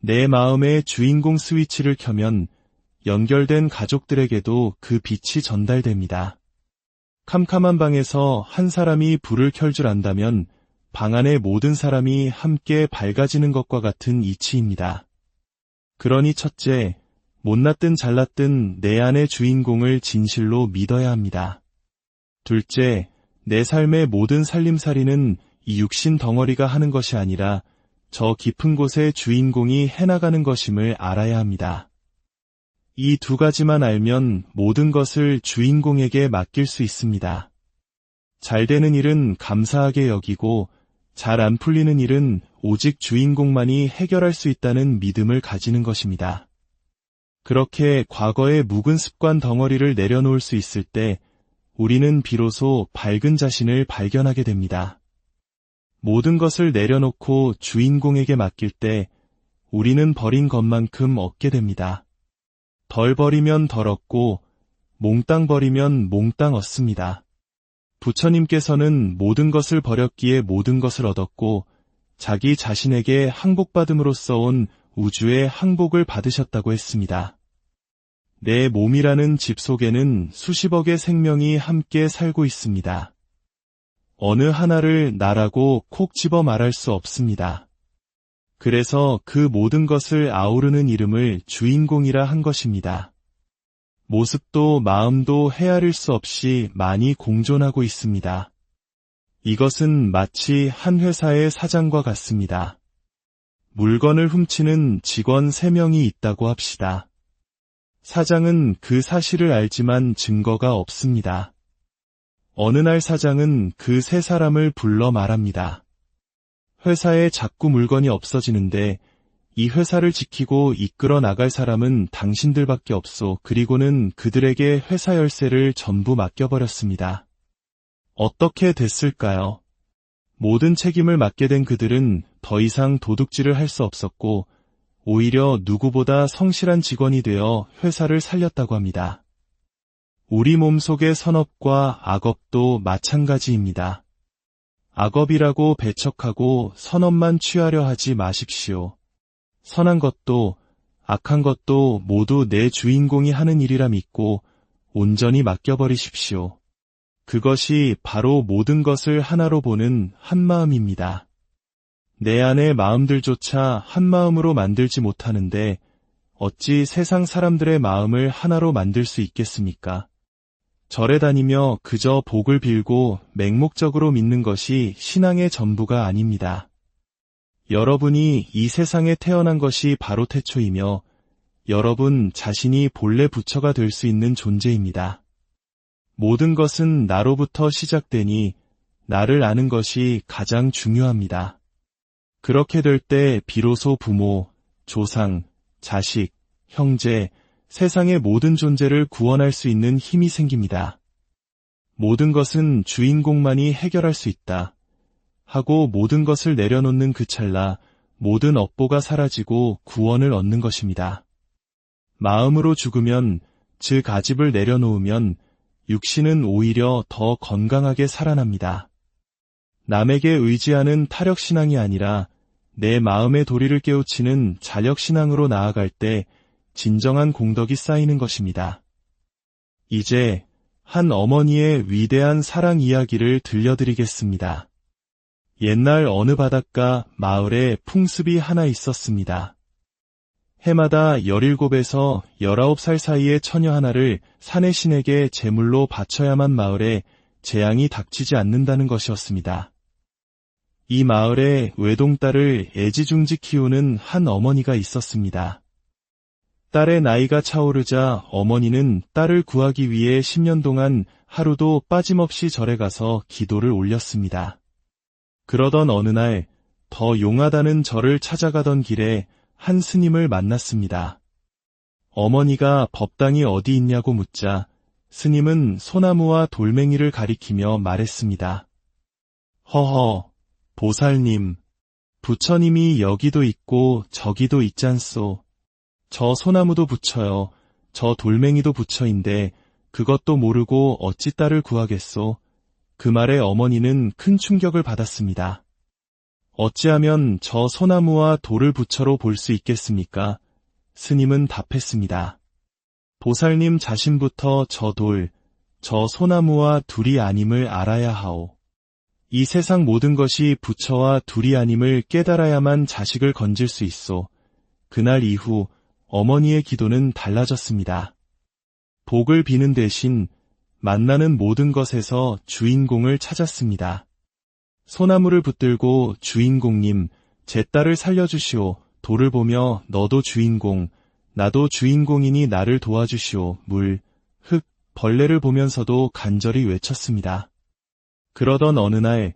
내 마음의 주인공 스위치를 켜면 연결된 가족들에게도 그 빛이 전달됩니다. 캄캄한 방에서 한 사람이 불을 켤 줄 안다면 방 안의 모든 사람이 함께 밝아지는 것과 같은 이치입니다. 그러니 첫째, 못났든 잘났든 내 안의 주인공을 진실로 믿어야 합니다. 둘째, 내 삶의 모든 살림살이는 이 육신 덩어리가 하는 것이 아니라 저 깊은 곳의 주인공이 해나가는 것임을 알아야 합니다. 이 두 가지만 알면 모든 것을 주인공에게 맡길 수 있습니다. 잘 되는 일은 감사하게 여기고 잘 안 풀리는 일은 오직 주인공만이 해결할 수 있다는 믿음을 가지는 것입니다. 그렇게 과거의 묵은 습관 덩어리를 내려놓을 수 있을 때 우리는 비로소 밝은 자신을 발견하게 됩니다. 모든 것을 내려놓고 주인공에게 맡길 때 우리는 버린 것만큼 얻게 됩니다. 덜 버리면 덜 얻고 몽땅 버리면 몽땅 얻습니다. 부처님께서는 모든 것을 버렸기에 모든 것을 얻었고 자기 자신에게 항복받음으로써 온 우주의 항복을 받으셨다고 했습니다. 내 몸이라는 집 속에는 수십억의 생명이 함께 살고 있습니다. 어느 하나를 나라고 콕 집어 말할 수 없습니다. 그래서 그 모든 것을 아우르는 이름을 주인공이라 한 것입니다. 모습도 마음도 헤아릴 수 없이 많이 공존하고 있습니다. 이것은 마치 한 회사의 사장과 같습니다. 물건을 훔치는 직원 3명이 있다고 합시다. 사장은 그 사실을 알지만 증거가 없습니다. 어느 날 사장은 그 3사람을 불러 말합니다. 회사에 자꾸 물건이 없어지는데 이 회사를 지키고 이끌어 나갈 사람은 당신들밖에 없소. 그리고는 그들에게 회사 열쇠를 전부 맡겨버렸습니다. 어떻게 됐을까요? 모든 책임을 맡게 된 그들은 더 이상 도둑질을 할 수 없었고 오히려 누구보다 성실한 직원이 되어 회사를 살렸다고 합니다. 우리 몸속의 선업과 악업도 마찬가지입니다. 악업이라고 배척하고 선업만 취하려 하지 마십시오. 선한 것도 악한 것도 모두 내 주인공이 하는 일이라 믿고 온전히 맡겨버리십시오. 그것이 바로 모든 것을 하나로 보는 한마음입니다. 내 안의 마음들조차 한마음으로 만들지 못하는데 어찌 세상 사람들의 마음을 하나로 만들 수 있겠습니까? 절에 다니며 그저 복을 빌고 맹목적으로 믿는 것이 신앙의 전부가 아닙니다. 여러분이 이 세상에 태어난 것이 바로 태초이며 여러분 자신이 본래 부처가 될 수 있는 존재입니다. 모든 것은 나로부터 시작되니 나를 아는 것이 가장 중요합니다. 그렇게 될 때 비로소 부모, 조상, 자식, 형제, 세상의 모든 존재를 구원할 수 있는 힘이 생깁니다. 모든 것은 주인공만이 해결할 수 있다 하고 모든 것을 내려놓는 그 찰나 모든 업보가 사라지고 구원을 얻는 것입니다. 마음으로 죽으면 즉 아집을 내려놓으면 육신은 오히려 더 건강하게 살아납니다. 남에게 의지하는 타력신앙이 아니라 내 마음의 도리를 깨우치는 자력신앙으로 나아갈 때 진정한 공덕이 쌓이는 것입니다. 이제 한 어머니의 위대한 사랑 이야기를 들려드리겠습니다. 옛날 어느 바닷가 마을에 풍습이 하나 있었습니다. 해마다 17에서 19살 사이의 처녀 하나를 산의 신에게 제물로 바쳐야만 마을에 재앙이 닥치지 않는다는 것이었습니다. 이 마을에 외동딸을 애지중지 키우는 한 어머니가 있었습니다. 딸의 나이가 차오르자 어머니는 딸을 구하기 위해 10년 동안 하루도 빠짐없이 절에 가서 기도를 올렸습니다. 그러던 어느 날 더 용하다는 절을 찾아가던 길에 한 스님을 만났습니다. 어머니가 법당이 어디 있냐고 묻자 스님은 소나무와 돌멩이를 가리키며 말했습니다. 허허, 보살님, 부처님이 여기도 있고 저기도 있잖소. 저 소나무도 부처요, 저 돌멩이도 부처인데 그것도 모르고 어찌 딸을 구하겠소. 그 말에 어머니는 큰 충격을 받았습니다. 어찌하면 저 소나무와 돌을 부처로 볼 수 있겠습니까? 스님은 답했습니다. 보살님 자신부터 저 돌, 저 소나무와 둘이 아님을 알아야 하오. 이 세상 모든 것이 부처와 둘이 아님을 깨달아야만 자식을 건질 수 있소. 그날 이후 어머니의 기도는 달라졌습니다. 복을 비는 대신 만나는 모든 것에서 주인공을 찾았습니다. 소나무를 붙들고 주인공님, 제 딸을 살려주시오. 돌을 보며 너도 주인공, 나도 주인공이니 나를 도와주시오. 물, 흙, 벌레를 보면서도 간절히 외쳤습니다. 그러던 어느 날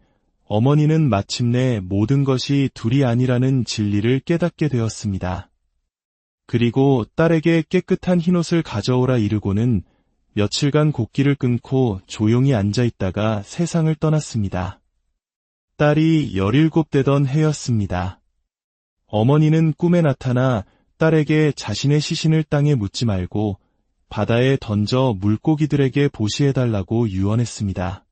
어머니는 마침내 모든 것이 둘이 아니라는 진리를 깨닫게 되었습니다. 그리고 딸에게 깨끗한 흰옷을 가져오라 이르고는 며칠간 곡기를 끊고 조용히 앉아 있다가 세상을 떠났습니다. 딸이 17되던 해였습니다. 어머니는 꿈에 나타나 딸에게 자신의 시신을 땅에 묻지 말고 바다에 던져 물고기들에게 보시해달라고 유언했습니다.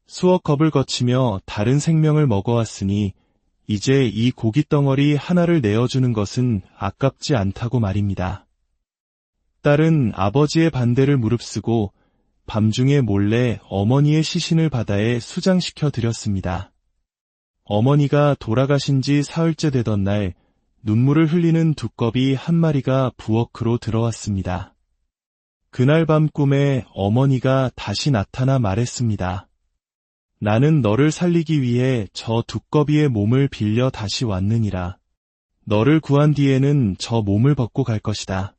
수억 겁을 거치며 다른 생명을 먹어왔으니 이제 이 고깃덩어리 하나를 내어주는 것은 아깝지 않다고 말입니다. 딸은 아버지의 반대를 무릅쓰고 밤중에 몰래 어머니의 시신을 바다에 수장시켜 드렸습니다. 어머니가 돌아가신 지 사흘째 되던 날 눈물을 흘리는 두꺼비 한 마리가 부엌으로 들어왔습니다. 그날 밤 꿈에 어머니가 다시 나타나 말했습니다. 나는 너를 살리기 위해 저 두꺼비의 몸을 빌려 다시 왔느니라. 너를 구한 뒤에는 저 몸을 벗고 갈 것이다.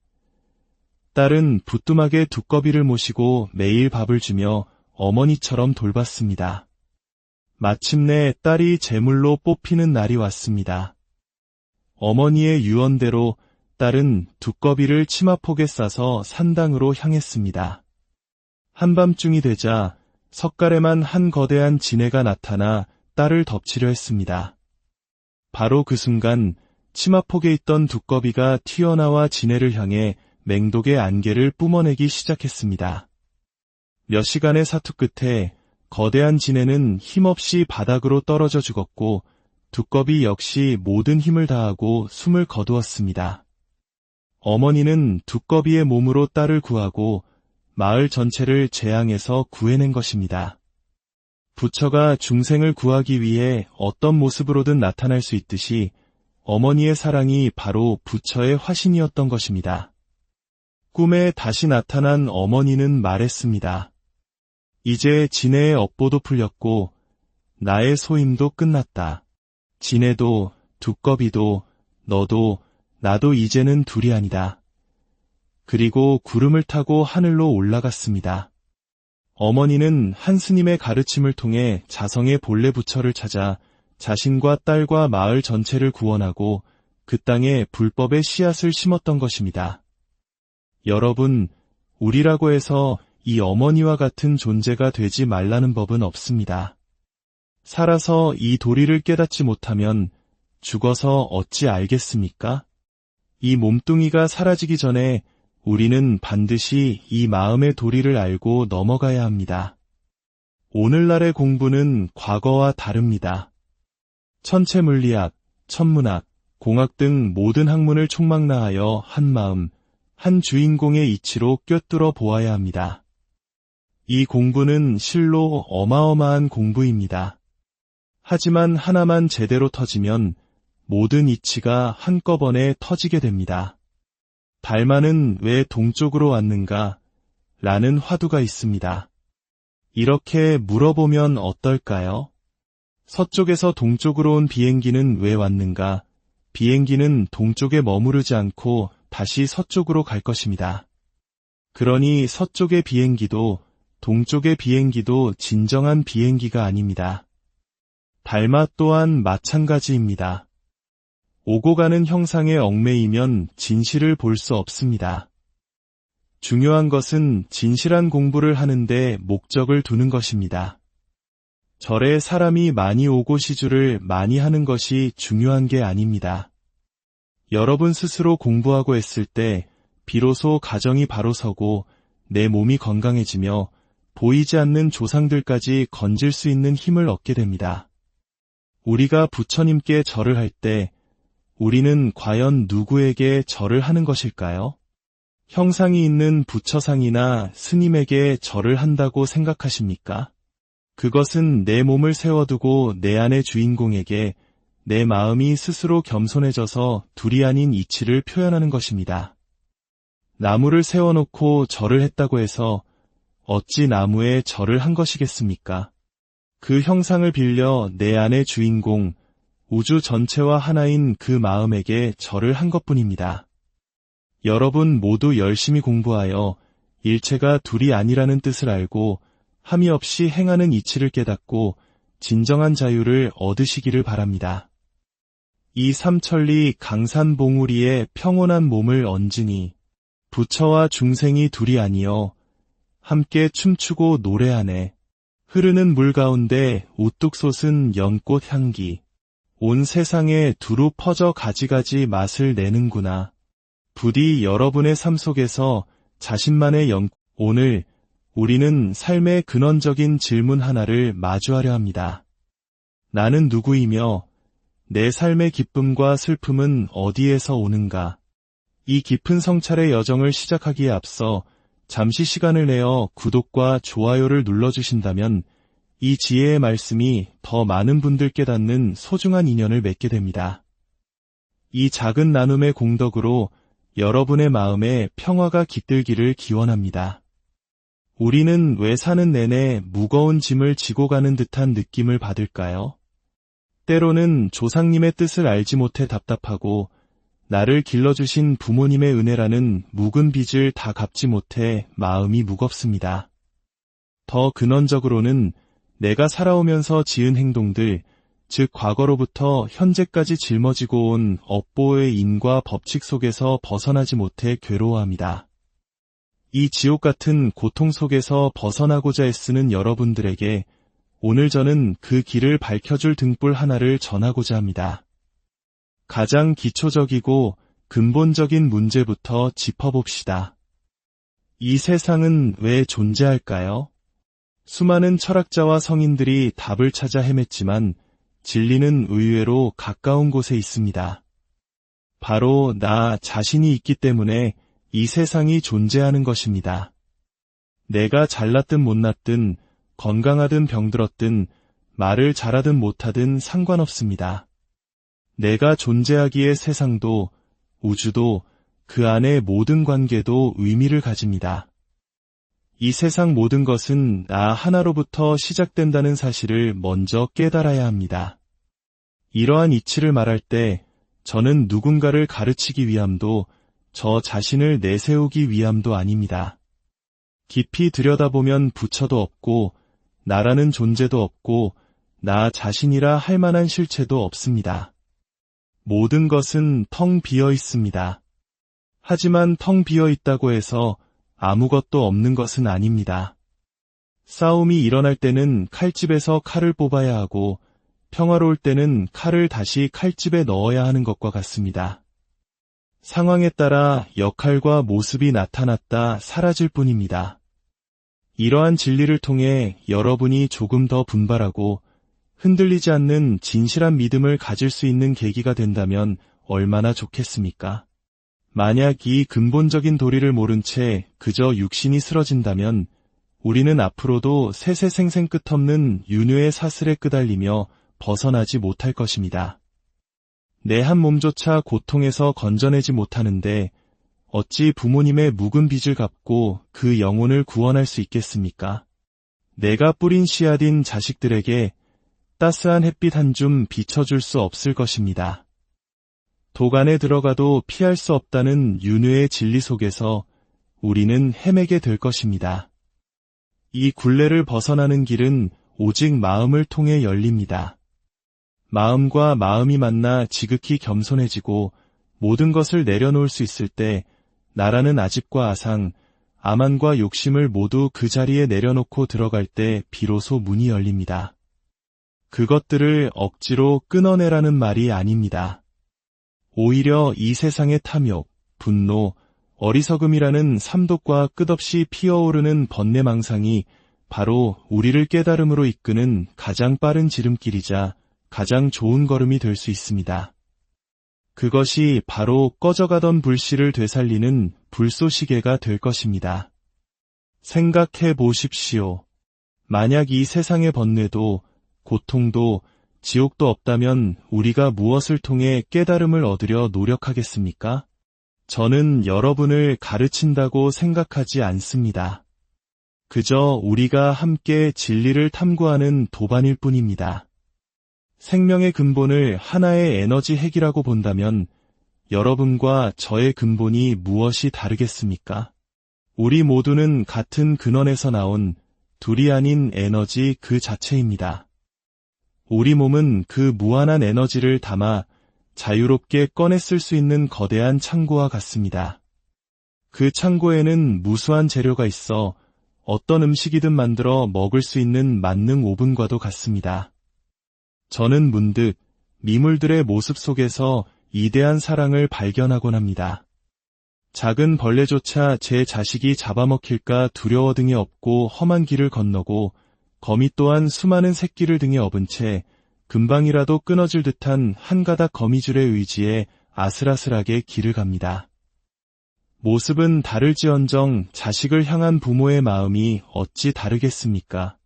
딸은 부뚜막에 두꺼비를 모시고 매일 밥을 주며 어머니처럼 돌봤습니다. 마침내 딸이 제물로 뽑히는 날이 왔습니다. 어머니의 유언대로 딸은 두꺼비를 치마폭에 싸서 산당으로 향했습니다. 한밤중이 되자 석가래만 한 거대한 지네가 나타나 딸을 덮치려 했습니다. 바로 그 순간 치마폭에 있던 두꺼비가 튀어나와 지네를 향해 맹독의 안개를 뿜어내기 시작했습니다. 몇 시간의 사투 끝에 거대한 지네는 힘없이 바닥으로 떨어져 죽었고 두꺼비 역시 모든 힘을 다하고 숨을 거두었습니다. 어머니는 두꺼비의 몸으로 딸을 구하고 마을 전체를 재앙에서 구해낸 것입니다. 부처가 중생을 구하기 위해 어떤 모습으로든 나타날 수 있듯이 어머니의 사랑이 바로 부처의 화신이었던 것입니다. 꿈에 다시 나타난 어머니는 말했습니다. 이제 지네의 업보도 풀렸고 나의 소임도 끝났다. 지네도 두꺼비도 너도 나도 이제는 둘이 아니다. 그리고 구름을 타고 하늘로 올라갔습니다. 어머니는 한 스님의 가르침을 통해 자성의 본래 부처를 찾아 자신과 딸과 마을 전체를 구원하고 그 땅에 불법의 씨앗을 심었던 것입니다. 여러분, 우리라고 해서 이 어머니와 같은 존재가 되지 말라는 법은 없습니다. 살아서 이 도리를 깨닫지 못하면 죽어서 어찌 알겠습니까? 이 몸뚱이가 사라지기 전에 우리는 반드시 이 마음의 도리를 알고 넘어가야 합니다. 오늘날의 공부는 과거와 다릅니다. 천체물리학, 천문학, 공학 등 모든 학문을 총망라하여 한 마음, 한 주인공의 이치로 꿰뚫어 보아야 합니다. 이 공부는 실로 어마어마한 공부입니다. 하지만 하나만 제대로 터지면 모든 이치가 한꺼번에 터지게 됩니다. 달마는 왜 동쪽으로 왔는가? 라는 화두가 있습니다. 이렇게 물어보면 어떨까요? 서쪽에서 동쪽으로 온 비행기는 왜 왔는가? 비행기는 동쪽에 머무르지 않고 다시 서쪽으로 갈 것입니다. 그러니 서쪽의 비행기도 동쪽의 비행기도 진정한 비행기가 아닙니다. 달마 또한 마찬가지입니다. 오고 가는 형상에 얽매이면 진실을 볼 수 없습니다. 중요한 것은 진실한 공부를 하는데 목적을 두는 것입니다. 절에 사람이 많이 오고 시주를 많이 하는 것이 중요한 게 아닙니다. 여러분 스스로 공부하고 했을 때 비로소 가정이 바로 서고 내 몸이 건강해지며 보이지 않는 조상들까지 건질 수 있는 힘을 얻게 됩니다. 우리가 부처님께 절을 할 때 우리는 과연 누구에게 절을 하는 것일까요? 형상이 있는 부처상이나 스님에게 절을 한다고 생각하십니까? 그것은 내 몸을 세워두고 내 안의 주인공에게 내 마음이 스스로 겸손해져서 둘이 아닌 이치를 표현하는 것입니다. 나무를 세워놓고 절을 했다고 해서 어찌 나무에 절을 한 것이겠습니까? 그 형상을 빌려 내 안의 주인공, 우주 전체와 하나인 그 마음에게 절을 한 것뿐입니다. 여러분 모두 열심히 공부하여 일체가 둘이 아니라는 뜻을 알고 함이 없이 행하는 이치를 깨닫고 진정한 자유를 얻으시기를 바랍니다. 이 삼천리 강산봉우리에 평온한 몸을 얹으니 부처와 중생이 둘이 아니여 함께 춤추고 노래하네. 흐르는 물 가운데 우뚝 솟은 연꽃 향기. 온 세상에 두루 퍼져 가지가지 맛을 내는구나. 부디 여러분의 삶 속에서 자신만의 오늘 우리는 삶의 근원적인 질문 하나를 마주하려 합니다. 나는 누구이며 내 삶의 기쁨과 슬픔은 어디에서 오는가? 이 깊은 성찰의 여정을 시작하기에 앞서 잠시 시간을 내어 구독과 좋아요를 눌러주신다면 이 지혜의 말씀이 더 많은 분들께 닿는 소중한 인연을 맺게 됩니다. 이 작은 나눔의 공덕으로 여러분의 마음에 평화가 깃들기를 기원합니다. 우리는 왜 사는 내내 무거운 짐을 지고 가는 듯한 느낌을 받을까요? 때로는 조상님의 뜻을 알지 못해 답답하고 나를 길러주신 부모님의 은혜라는 묵은 빚을 다 갚지 못해 마음이 무겁습니다. 더 근원적으로는 내가 살아오면서 지은 행동들, 즉 과거로부터 현재까지 짊어지고 온 업보의 인과 법칙 속에서 벗어나지 못해 괴로워합니다. 이 지옥 같은 고통 속에서 벗어나고자 애쓰는 여러분들에게 오늘 저는 그 길을 밝혀줄 등불 하나를 전하고자 합니다. 가장 기초적이고 근본적인 문제부터 짚어봅시다. 이 세상은 왜 존재할까요? 수많은 철학자와 성인들이 답을 찾아 헤맸지만 진리는 의외로 가까운 곳에 있습니다. 바로 나 자신이 있기 때문에 이 세상이 존재하는 것입니다. 내가 잘났든 못났든 건강하든 병들었든 말을 잘하든 못하든 상관없습니다. 내가 존재하기에 세상도 우주도 그 안의 모든 관계도 의미를 가집니다. 이 세상 모든 것은 나 하나로부터 시작된다는 사실을 먼저 깨달아야 합니다. 이러한 이치를 말할 때 저는 누군가를 가르치기 위함도 저 자신을 내세우기 위함도 아닙니다. 깊이 들여다보면 부처도 없고 나라는 존재도 없고 나 자신이라 할 만한 실체도 없습니다. 모든 것은 텅 비어 있습니다. 하지만 텅 비어 있다고 해서 아무것도 없는 것은 아닙니다. 싸움이 일어날 때는 칼집에서 칼을 뽑아야 하고 평화로울 때는 칼을 다시 칼집에 넣어야 하는 것과 같습니다. 상황에 따라 역할과 모습이 나타났다 사라질 뿐입니다. 이러한 진리를 통해 여러분이 조금 더 분발하고 흔들리지 않는 진실한 믿음을 가질 수 있는 계기가 된다면 얼마나 좋겠습니까? 만약 이 근본적인 도리를 모른 채 그저 육신이 쓰러진다면 우리는 앞으로도 세세생생 끝없는 윤회의 사슬에 끄달리며 벗어나지 못할 것입니다. 내 한 몸조차 고통에서 건져내지 못하는데 어찌 부모님의 묵은 빚을 갚고 그 영혼을 구원할 수 있겠습니까? 내가 뿌린 씨앗인 자식들에게 따스한 햇빛 한 줌 비춰줄 수 없을 것입니다. 독 안에 들어가도 피할 수 없다는 윤회의 진리 속에서 우리는 헤매게 될 것입니다. 이 굴레를 벗어나는 길은 오직 마음을 통해 열립니다. 마음과 마음이 만나 지극히 겸손해지고 모든 것을 내려놓을 수 있을 때 나라는 아집과 아상, 아만과 욕심을 모두 그 자리에 내려놓고 들어갈 때 비로소 문이 열립니다. 그것들을 억지로 끊어내라는 말이 아닙니다. 오히려 이 세상의 탐욕, 분노, 어리석음이라는 삼독과 끝없이 피어오르는 번뇌망상이 바로 우리를 깨달음으로 이끄는 가장 빠른 지름길이자 가장 좋은 걸음이 될 수 있습니다. 그것이 바로 꺼져가던 불씨를 되살리는 불쏘시개가 될 것입니다. 생각해 보십시오. 만약 이 세상의 번뇌도 고통도 지옥도 없다면 우리가 무엇을 통해 깨달음을 얻으려 노력하겠습니까? 저는 여러분을 가르친다고 생각하지 않습니다. 그저 우리가 함께 진리를 탐구하는 도반일 뿐입니다. 생명의 근본을 하나의 에너지 핵이라고 본다면 여러분과 저의 근본이 무엇이 다르겠습니까? 우리 모두는 같은 근원에서 나온 둘이 아닌 에너지 그 자체입니다. 우리 몸은 그 무한한 에너지를 담아 자유롭게 꺼내 쓸 수 있는 거대한 창고와 같습니다. 그 창고에는 무수한 재료가 있어 어떤 음식이든 만들어 먹을 수 있는 만능 오븐과도 같습니다. 저는 문득 미물들의 모습 속에서 이대한 사랑을 발견하곤 합니다. 작은 벌레조차 제 자식이 잡아먹힐까 두려워 등에 업고 험한 길을 건너고 거미 또한 수많은 새끼를 등에 업은 채 금방이라도 끊어질 듯한 한 가닥 거미줄의 의지에 아슬아슬하게 길을 갑니다. 모습은 다를지언정 자식을 향한 부모의 마음이 어찌 다르겠습니까?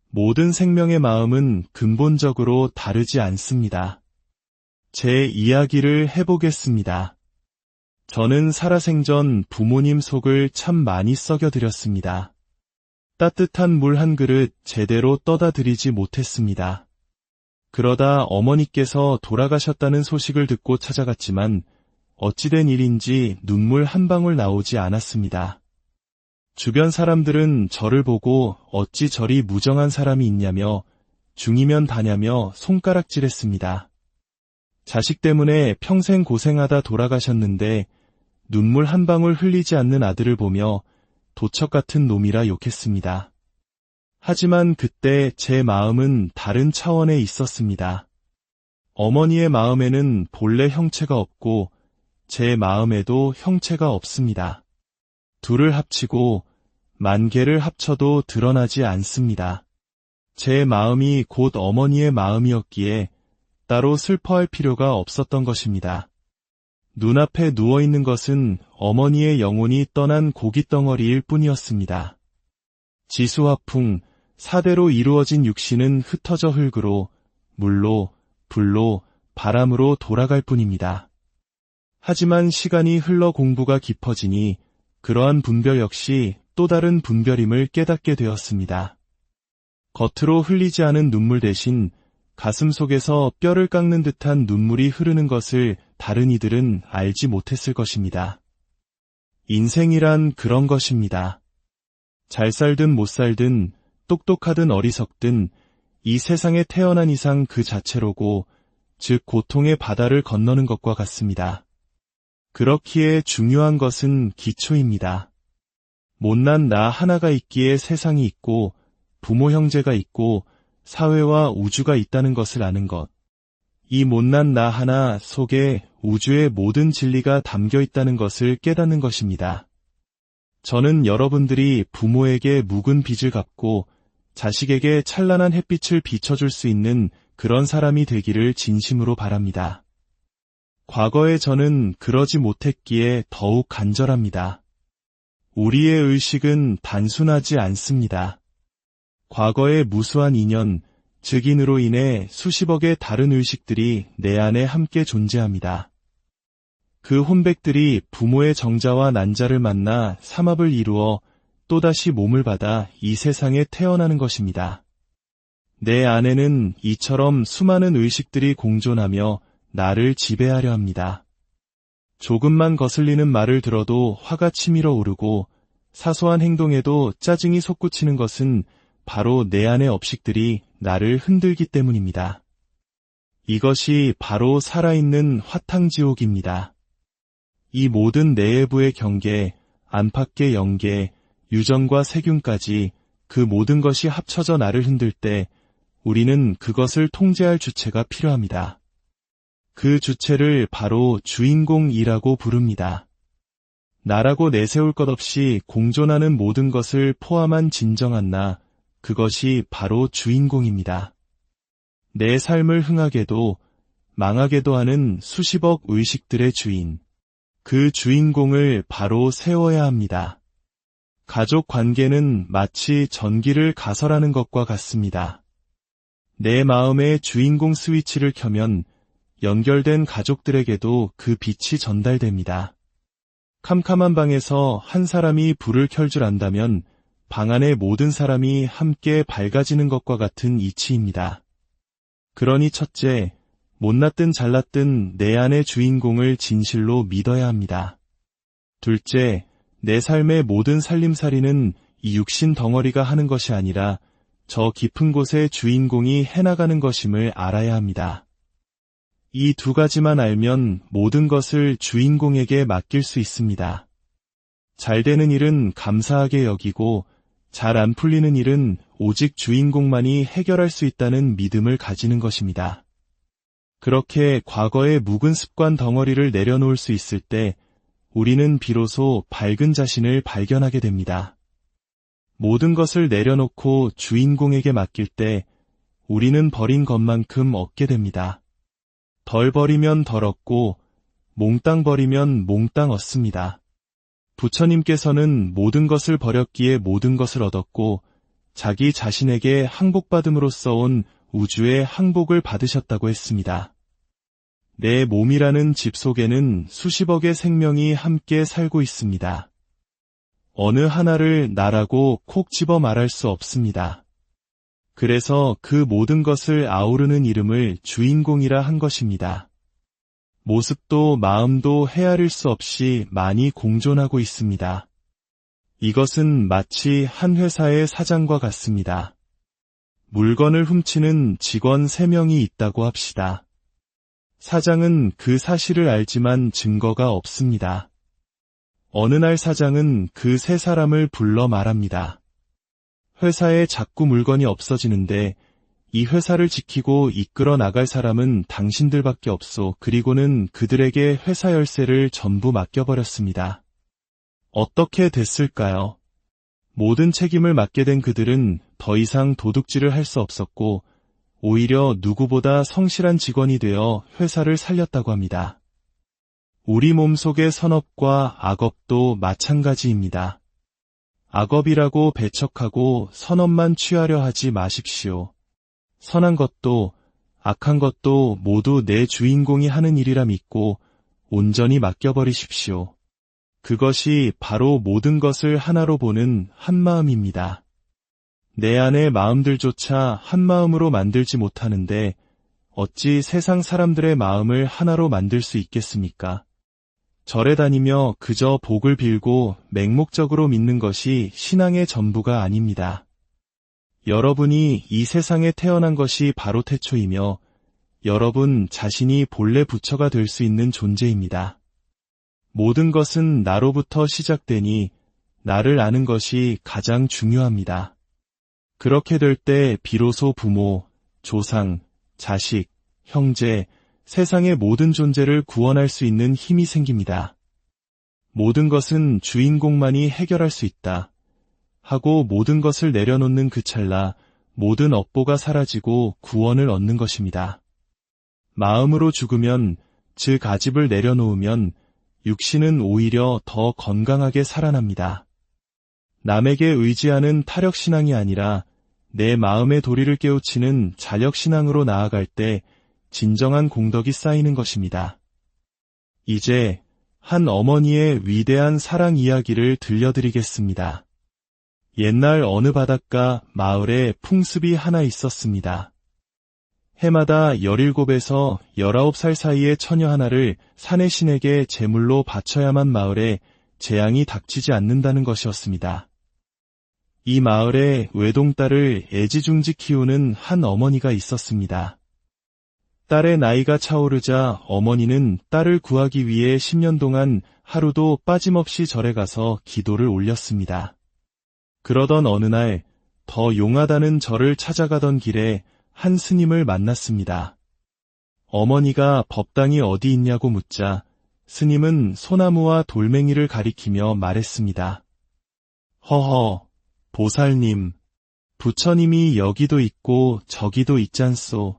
모든 생명의 마음은 근본적으로 다르지 않습니다. 제 이야기를 해보겠습니다. 저는 살아생전 부모님 속을 참 많이 썩여드렸습니다. 따뜻한 물 한 그릇 제대로 떠다 드리지 못했습니다. 그러다 어머니께서 돌아가셨다는 소식을 듣고 찾아갔지만 어찌된 일인지 눈물 한 방울 나오지 않았습니다. 주변 사람들은 저를 보고 어찌 저리 무정한 사람이 있냐며 중이면 다냐며 손가락질했습니다. 자식 때문에 평생 고생하다 돌아가셨는데 눈물 한 방울 흘리지 않는 아들을 보며 도척 같은 놈이라 욕했습니다. 하지만 그때 제 마음은 다른 차원에 있었습니다. 어머니의 마음에는 본래 형체가 없고 제 마음에도 형체가 없습니다. 둘을 합치고 만 개를 합쳐도 드러나지 않습니다. 제 마음이 곧 어머니의 마음이었기에 따로 슬퍼할 필요가 없었던 것입니다. 눈앞에 누워있는 것은 어머니의 영혼이 떠난 고깃덩어리일 뿐이었습니다. 지수화풍, 사대로 이루어진 육신은 흩어져 흙으로, 물로, 불로, 바람으로 돌아갈 뿐입니다. 하지만 시간이 흘러 공부가 깊어지니 그러한 분별 역시 또 다른 분별임을 깨닫게 되었습니다. 겉으로 흘리지 않은 눈물 대신 가슴 속에서 뼈를 깎는 듯한 눈물이 흐르는 것을 다른 이들은 알지 못했을 것입니다. 인생이란 그런 것입니다. 잘 살든 못 살든 똑똑하든 어리석든 이 세상에 태어난 이상 그 자체로고 즉 고통의 바다를 건너는 것과 같습니다. 그렇기에 중요한 것은 기초입니다. 못난 나 하나가 있기에 세상이 있고 부모 형제가 있고 사회와 우주가 있다는 것을 아는 것. 이 못난 나 하나 속에 우주의 모든 진리가 담겨 있다는 것을 깨닫는 것입니다. 저는 여러분들이 부모에게 묵은 빚을 갚고 자식에게 찬란한 햇빛을 비춰줄 수 있는 그런 사람이 되기를 진심으로 바랍니다. 과거에 저는 그러지 못했기에 더욱 간절합니다. 우리의 의식은 단순하지 않습니다. 과거의 무수한 인연, 즉인으로 인해 수십억의 다른 의식들이 내 안에 함께 존재합니다. 그 혼백들이 부모의 정자와 난자를 만나 삼합을 이루어 또다시 몸을 받아 이 세상에 태어나는 것입니다. 내 안에는 이처럼 수많은 의식들이 공존하며 나를 지배하려 합니다. 조금만 거슬리는 말을 들어도 화가 치밀어 오르고 사소한 행동에도 짜증이 솟구치는 것은 바로 내 안의 업식들이 나를 흔들기 때문입니다. 이것이 바로 살아있는 화탕지옥입니다. 이 모든 내외부의 경계, 안팎의 영계, 유전과 세균까지 그 모든 것이 합쳐져 나를 흔들 때 우리는 그것을 통제할 주체가 필요합니다. 그 주체를 바로 주인공이라고 부릅니다. 나라고 내세울 것 없이 공존하는 모든 것을 포함한 진정한 나, 그것이 바로 주인공입니다. 내 삶을 흥하게도 망하게도 하는 수십억 의식들의 주인, 그 주인공을 바로 세워야 합니다. 가족 관계는 마치 전기를 가설하는 것과 같습니다. 내 마음의 주인공 스위치를 켜면 연결된 가족들에게도 그 빛이 전달됩니다. 캄캄한 방에서 한 사람이 불을 켤 줄 안다면 방 안의 모든 사람이 함께 밝아지는 것과 같은 이치입니다. 그러니 첫째, 못났든 잘났든 내 안의 주인공을 진실로 믿어야 합니다. 둘째, 내 삶의 모든 살림살이는 이 육신 덩어리가 하는 것이 아니라 저 깊은 곳의 주인공이 해나가는 것임을 알아야 합니다. 이 두 가지만 알면 모든 것을 주인공에게 맡길 수 있습니다. 잘 되는 일은 감사하게 여기고 잘 안 풀리는 일은 오직 주인공만이 해결할 수 있다는 믿음을 가지는 것입니다. 그렇게 과거의 묵은 습관 덩어리를 내려놓을 수 있을 때 우리는 비로소 밝은 자신을 발견하게 됩니다. 모든 것을 내려놓고 주인공에게 맡길 때 우리는 버린 것만큼 얻게 됩니다. 덜 버리면 덜 얻고 몽땅 버리면 몽땅 얻습니다. 부처님께서는 모든 것을 버렸기에 모든 것을 얻었고 자기 자신에게 항복받음으로써 온 우주의 항복을 받으셨다고 했습니다. 내 몸이라는 집 속에는 수십억의 생명이 함께 살고 있습니다. 어느 하나를 나라고 콕 집어 말할 수 없습니다. 그래서 그 모든 것을 아우르는 이름을 주인공이라 한 것입니다. 모습도 마음도 헤아릴 수 없이 많이 공존하고 있습니다. 이것은 마치 한 회사의 사장과 같습니다. 물건을 훔치는 직원 3명이 있다고 합시다. 사장은 그 사실을 알지만 증거가 없습니다. 어느 날 사장은 그 3사람을 불러 말합니다. 회사에 자꾸 물건이 없어지는데 이 회사를 지키고 이끌어 나갈 사람은 당신들밖에 없소. 그리고는 그들에게 회사 열쇠를 전부 맡겨버렸습니다. 어떻게 됐을까요? 모든 책임을 맡게 된 그들은 더 이상 도둑질을 할 수 없었고 오히려 누구보다 성실한 직원이 되어 회사를 살렸다고 합니다. 우리 몸속의 선업과 악업도 마찬가지입니다. 악업이라고 배척하고 선업만 취하려 하지 마십시오. 선한 것도 악한 것도 모두 내 주인공이 하는 일이라 믿고 온전히 맡겨버리십시오. 그것이 바로 모든 것을 하나로 보는 한마음입니다. 내 안의 마음들조차 한마음으로 만들지 못하는데 어찌 세상 사람들의 마음을 하나로 만들 수 있겠습니까? 절에 다니며 그저 복을 빌고 맹목적으로 믿는 것이 신앙의 전부가 아닙니다. 여러분이 이 세상에 태어난 것이 바로 태초이며 여러분 자신이 본래 부처가 될 수 있는 존재입니다. 모든 것은 나로부터 시작되니 나를 아는 것이 가장 중요합니다. 그렇게 될 때 비로소 부모, 조상, 자식, 형제, 세상의 모든 존재를 구원할 수 있는 힘이 생깁니다. 모든 것은 주인공만이 해결할 수 있다 하고 모든 것을 내려놓는 그 찰나 모든 업보가 사라지고 구원을 얻는 것입니다. 마음으로 죽으면 즉 아집을 내려놓으면 육신은 오히려 더 건강하게 살아납니다. 남에게 의지하는 타력신앙이 아니라 내 마음의 도리를 깨우치는 자력신앙으로 나아갈 때 진정한 공덕이 쌓이는 것입니다. 이제 한 어머니의 위대한 사랑 이야기를 들려드리겠습니다. 옛날 어느 바닷가 마을에 풍습이 하나 있었습니다. 해마다 17에서 19살 사이의 처녀 하나를 산의 신에게 제물로 바쳐야만 마을에 재앙이 닥치지 않는다는 것이었습니다. 이 마을에 외동딸을 애지중지 키우는 한 어머니가 있었습니다. 딸의 나이가 차오르자 어머니는 딸을 구하기 위해 10년 동안 하루도 빠짐없이 절에 가서 기도를 올렸습니다. 그러던 어느 날 더 용하다는 절을 찾아가던 길에 한 스님을 만났습니다. 어머니가 법당이 어디 있냐고 묻자 스님은 소나무와 돌멩이를 가리키며 말했습니다. 허허, 보살님, 부처님이 여기도 있고 저기도 있잖소.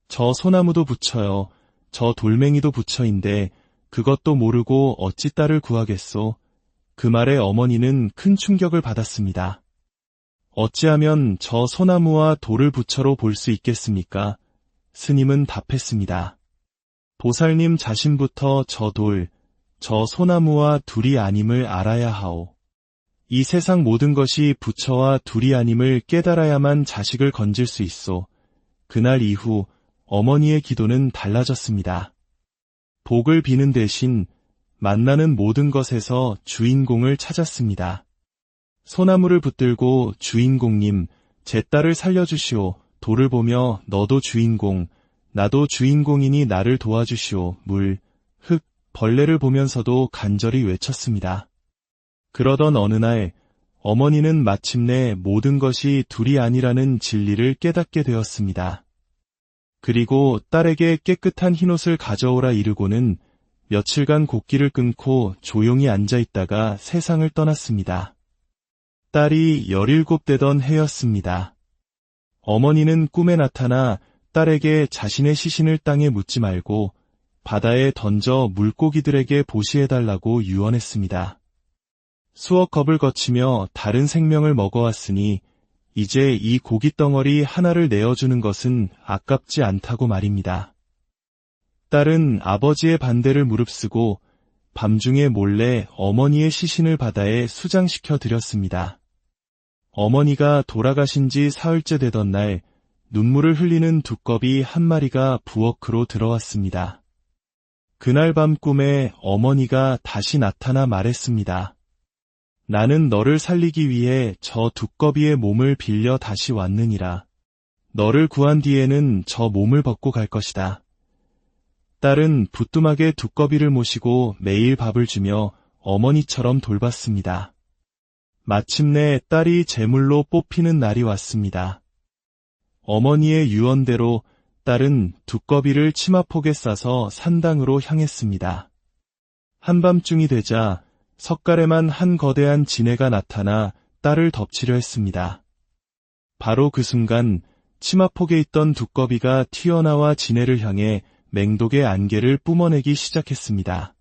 저 소나무도 부처요, 저 돌멩이도 부처인데 그것도 모르고 어찌 딸을 구하겠소. 그 말에 어머니는 큰 충격을 받았습니다. 어찌하면 저 소나무와 돌을 부처로 볼 수 있겠습니까? 스님은 답했습니다. 보살님 자신부터 저 돌, 저 소나무와 둘이 아님을 알아야 하오. 이 세상 모든 것이 부처와 둘이 아님을 깨달아야만 자식을 건질 수 있소. 그날 이후 어머니의 기도는 달라졌습니다. 복을 비는 대신 만나는 모든 것에서 주인공을 찾았습니다. 소나무를 붙들고 주인공님, 제 딸을 살려주시오. 돌을 보며 너도 주인공, 나도 주인공이니 나를 도와주시오. 물, 흙, 벌레를 보면서도 간절히 외쳤습니다. 그러던 어느 날 어머니는 마침내 모든 것이 둘이 아니라는 진리를 깨닫게 되었습니다. 그리고 딸에게 깨끗한 흰옷을 가져오라 이르고는 며칠간 곡기를 끊고 조용히 앉아 있다가 세상을 떠났습니다. 딸이 17되던 해였습니다. 어머니는 꿈에 나타나 딸에게 자신의 시신을 땅에 묻지 말고 바다에 던져 물고기들에게 보시해달라고 유언했습니다. 수억 겁을 거치며 다른 생명을 먹어왔으니 이제 이 고깃덩어리 하나를 내어주는 것은 아깝지 않다고 말입니다. 딸은 아버지의 반대를 무릅쓰고 밤중에 몰래 어머니의 시신을 바다에 수장시켜 드렸습니다. 어머니가 돌아가신 지 사흘째 되던 날 눈물을 흘리는 두꺼비 한 마리가 부엌으로 들어왔습니다. 그날 밤 꿈에 어머니가 다시 나타나 말했습니다. 나는 너를 살리기 위해 저 두꺼비의 몸을 빌려 다시 왔느니라. 너를 구한 뒤에는 저 몸을 벗고 갈 것이다. 딸은 부뚜막에 두꺼비를 모시고 매일 밥을 주며 어머니처럼 돌봤습니다. 마침내 딸이 제물로 뽑히는 날이 왔습니다. 어머니의 유언대로 딸은 두꺼비를 치마폭에 싸서 산당으로 향했습니다. 한밤중이 되자 석가래만 한 거대한 지네가 나타나 딸을 덮치려 했습니다. 바로 그 순간 치마폭에 있던 두꺼비가 튀어나와 지네를 향해 맹독의 안개를 뿜어내기 시작했습니다.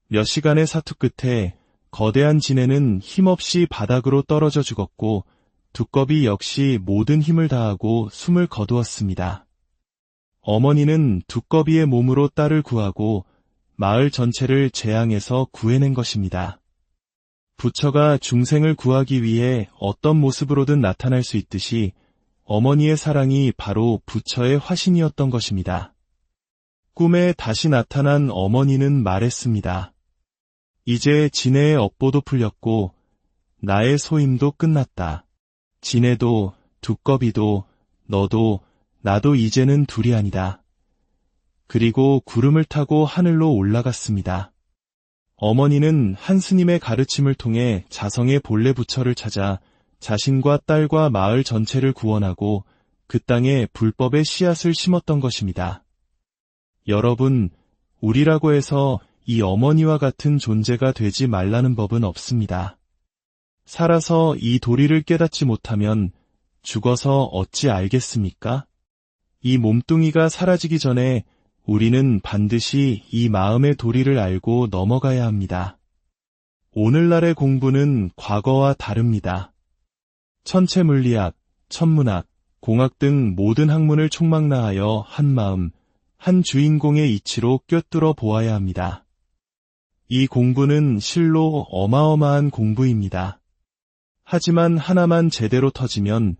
몇 시간의 사투 끝에 거대한 지네는 힘없이 바닥으로 떨어져 죽었고 두꺼비 역시 모든 힘을 다하고 숨을 거두었습니다. 어머니는 두꺼비의 몸으로 딸을 구하고 마을 전체를 재앙에서 구해낸 것입니다. 부처가 중생을 구하기 위해 어떤 모습으로든 나타날 수 있듯이 어머니의 사랑이 바로 부처의 화신이었던 것입니다. 꿈에 다시 나타난 어머니는 말했습니다. 이제 지네의 업보도 풀렸고 나의 소임도 끝났다. 지네도 두꺼비도 너도 나도 이제는 둘이 아니다. 그리고 구름을 타고 하늘로 올라갔습니다. 어머니는 한 스님의 가르침을 통해 자성의 본래 부처를 찾아 자신과 딸과 마을 전체를 구원하고 그 땅에 불법의 씨앗을 심었던 것입니다. 여러분, 우리라고 해서 이 어머니와 같은 존재가 되지 말라는 법은 없습니다. 살아서 이 도리를 깨닫지 못하면 죽어서 어찌 알겠습니까? 이 몸뚱이가 사라지기 전에 우리는 반드시 이 마음의 도리를 알고 넘어가야 합니다. 오늘날의 공부는 과거와 다릅니다. 천체물리학, 천문학, 공학 등 모든 학문을 총망라하여 한 마음, 한 주인공의 이치로 꿰뚫어 보아야 합니다. 이 공부는 실로 어마어마한 공부입니다. 하지만 하나만 제대로 터지면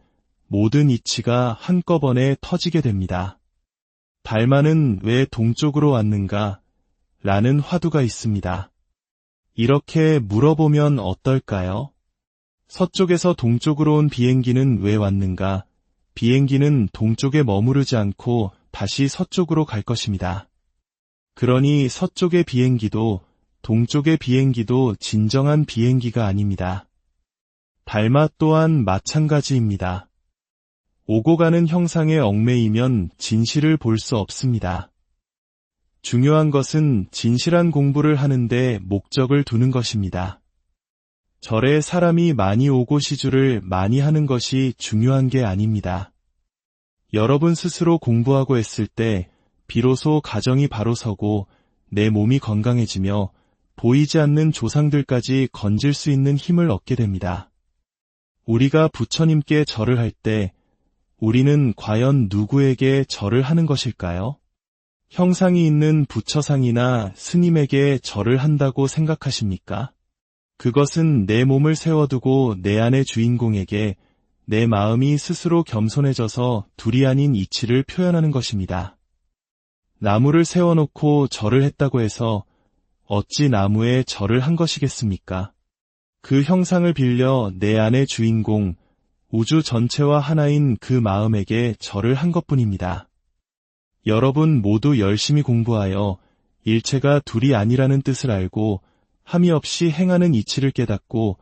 모든 이치가 한꺼번에 터지게 됩니다. 달마는 왜 동쪽으로 왔는가? 라는 화두가 있습니다. 이렇게 물어보면 어떨까요? 서쪽에서 동쪽으로 온 비행기는 왜 왔는가? 비행기는 동쪽에 머무르지 않고 다시 서쪽으로 갈 것입니다. 그러니 서쪽의 비행기도 동쪽의 비행기도 진정한 비행기가 아닙니다. 달마 또한 마찬가지입니다. 오고 가는 형상에 얽매이면 진실을 볼 수 없습니다. 중요한 것은 진실한 공부를 하는데 목적을 두는 것입니다. 절에 사람이 많이 오고 시주를 많이 하는 것이 중요한 게 아닙니다. 여러분 스스로 공부하고 했을 때 비로소 가정이 바로 서고 내 몸이 건강해지며 보이지 않는 조상들까지 건질 수 있는 힘을 얻게 됩니다. 우리가 부처님께 절을 할 때 우리는 과연 누구에게 절을 하는 것일까요? 형상이 있는 부처상이나 스님에게 절을 한다고 생각하십니까? 그것은 내 몸을 세워두고 내 안의 주인공에게 내 마음이 스스로 겸손해져서 둘이 아닌 이치를 표현하는 것입니다. 나무를 세워놓고 절을 했다고 해서 어찌 나무에 절을 한 것이겠습니까? 그 형상을 빌려 내 안의 주인공, 우주 전체와 하나인 그 마음에게 절을 한 것뿐입니다. 여러분 모두 열심히 공부하여 일체가 둘이 아니라는 뜻을 알고 함이 없이 행하는 이치를 깨닫고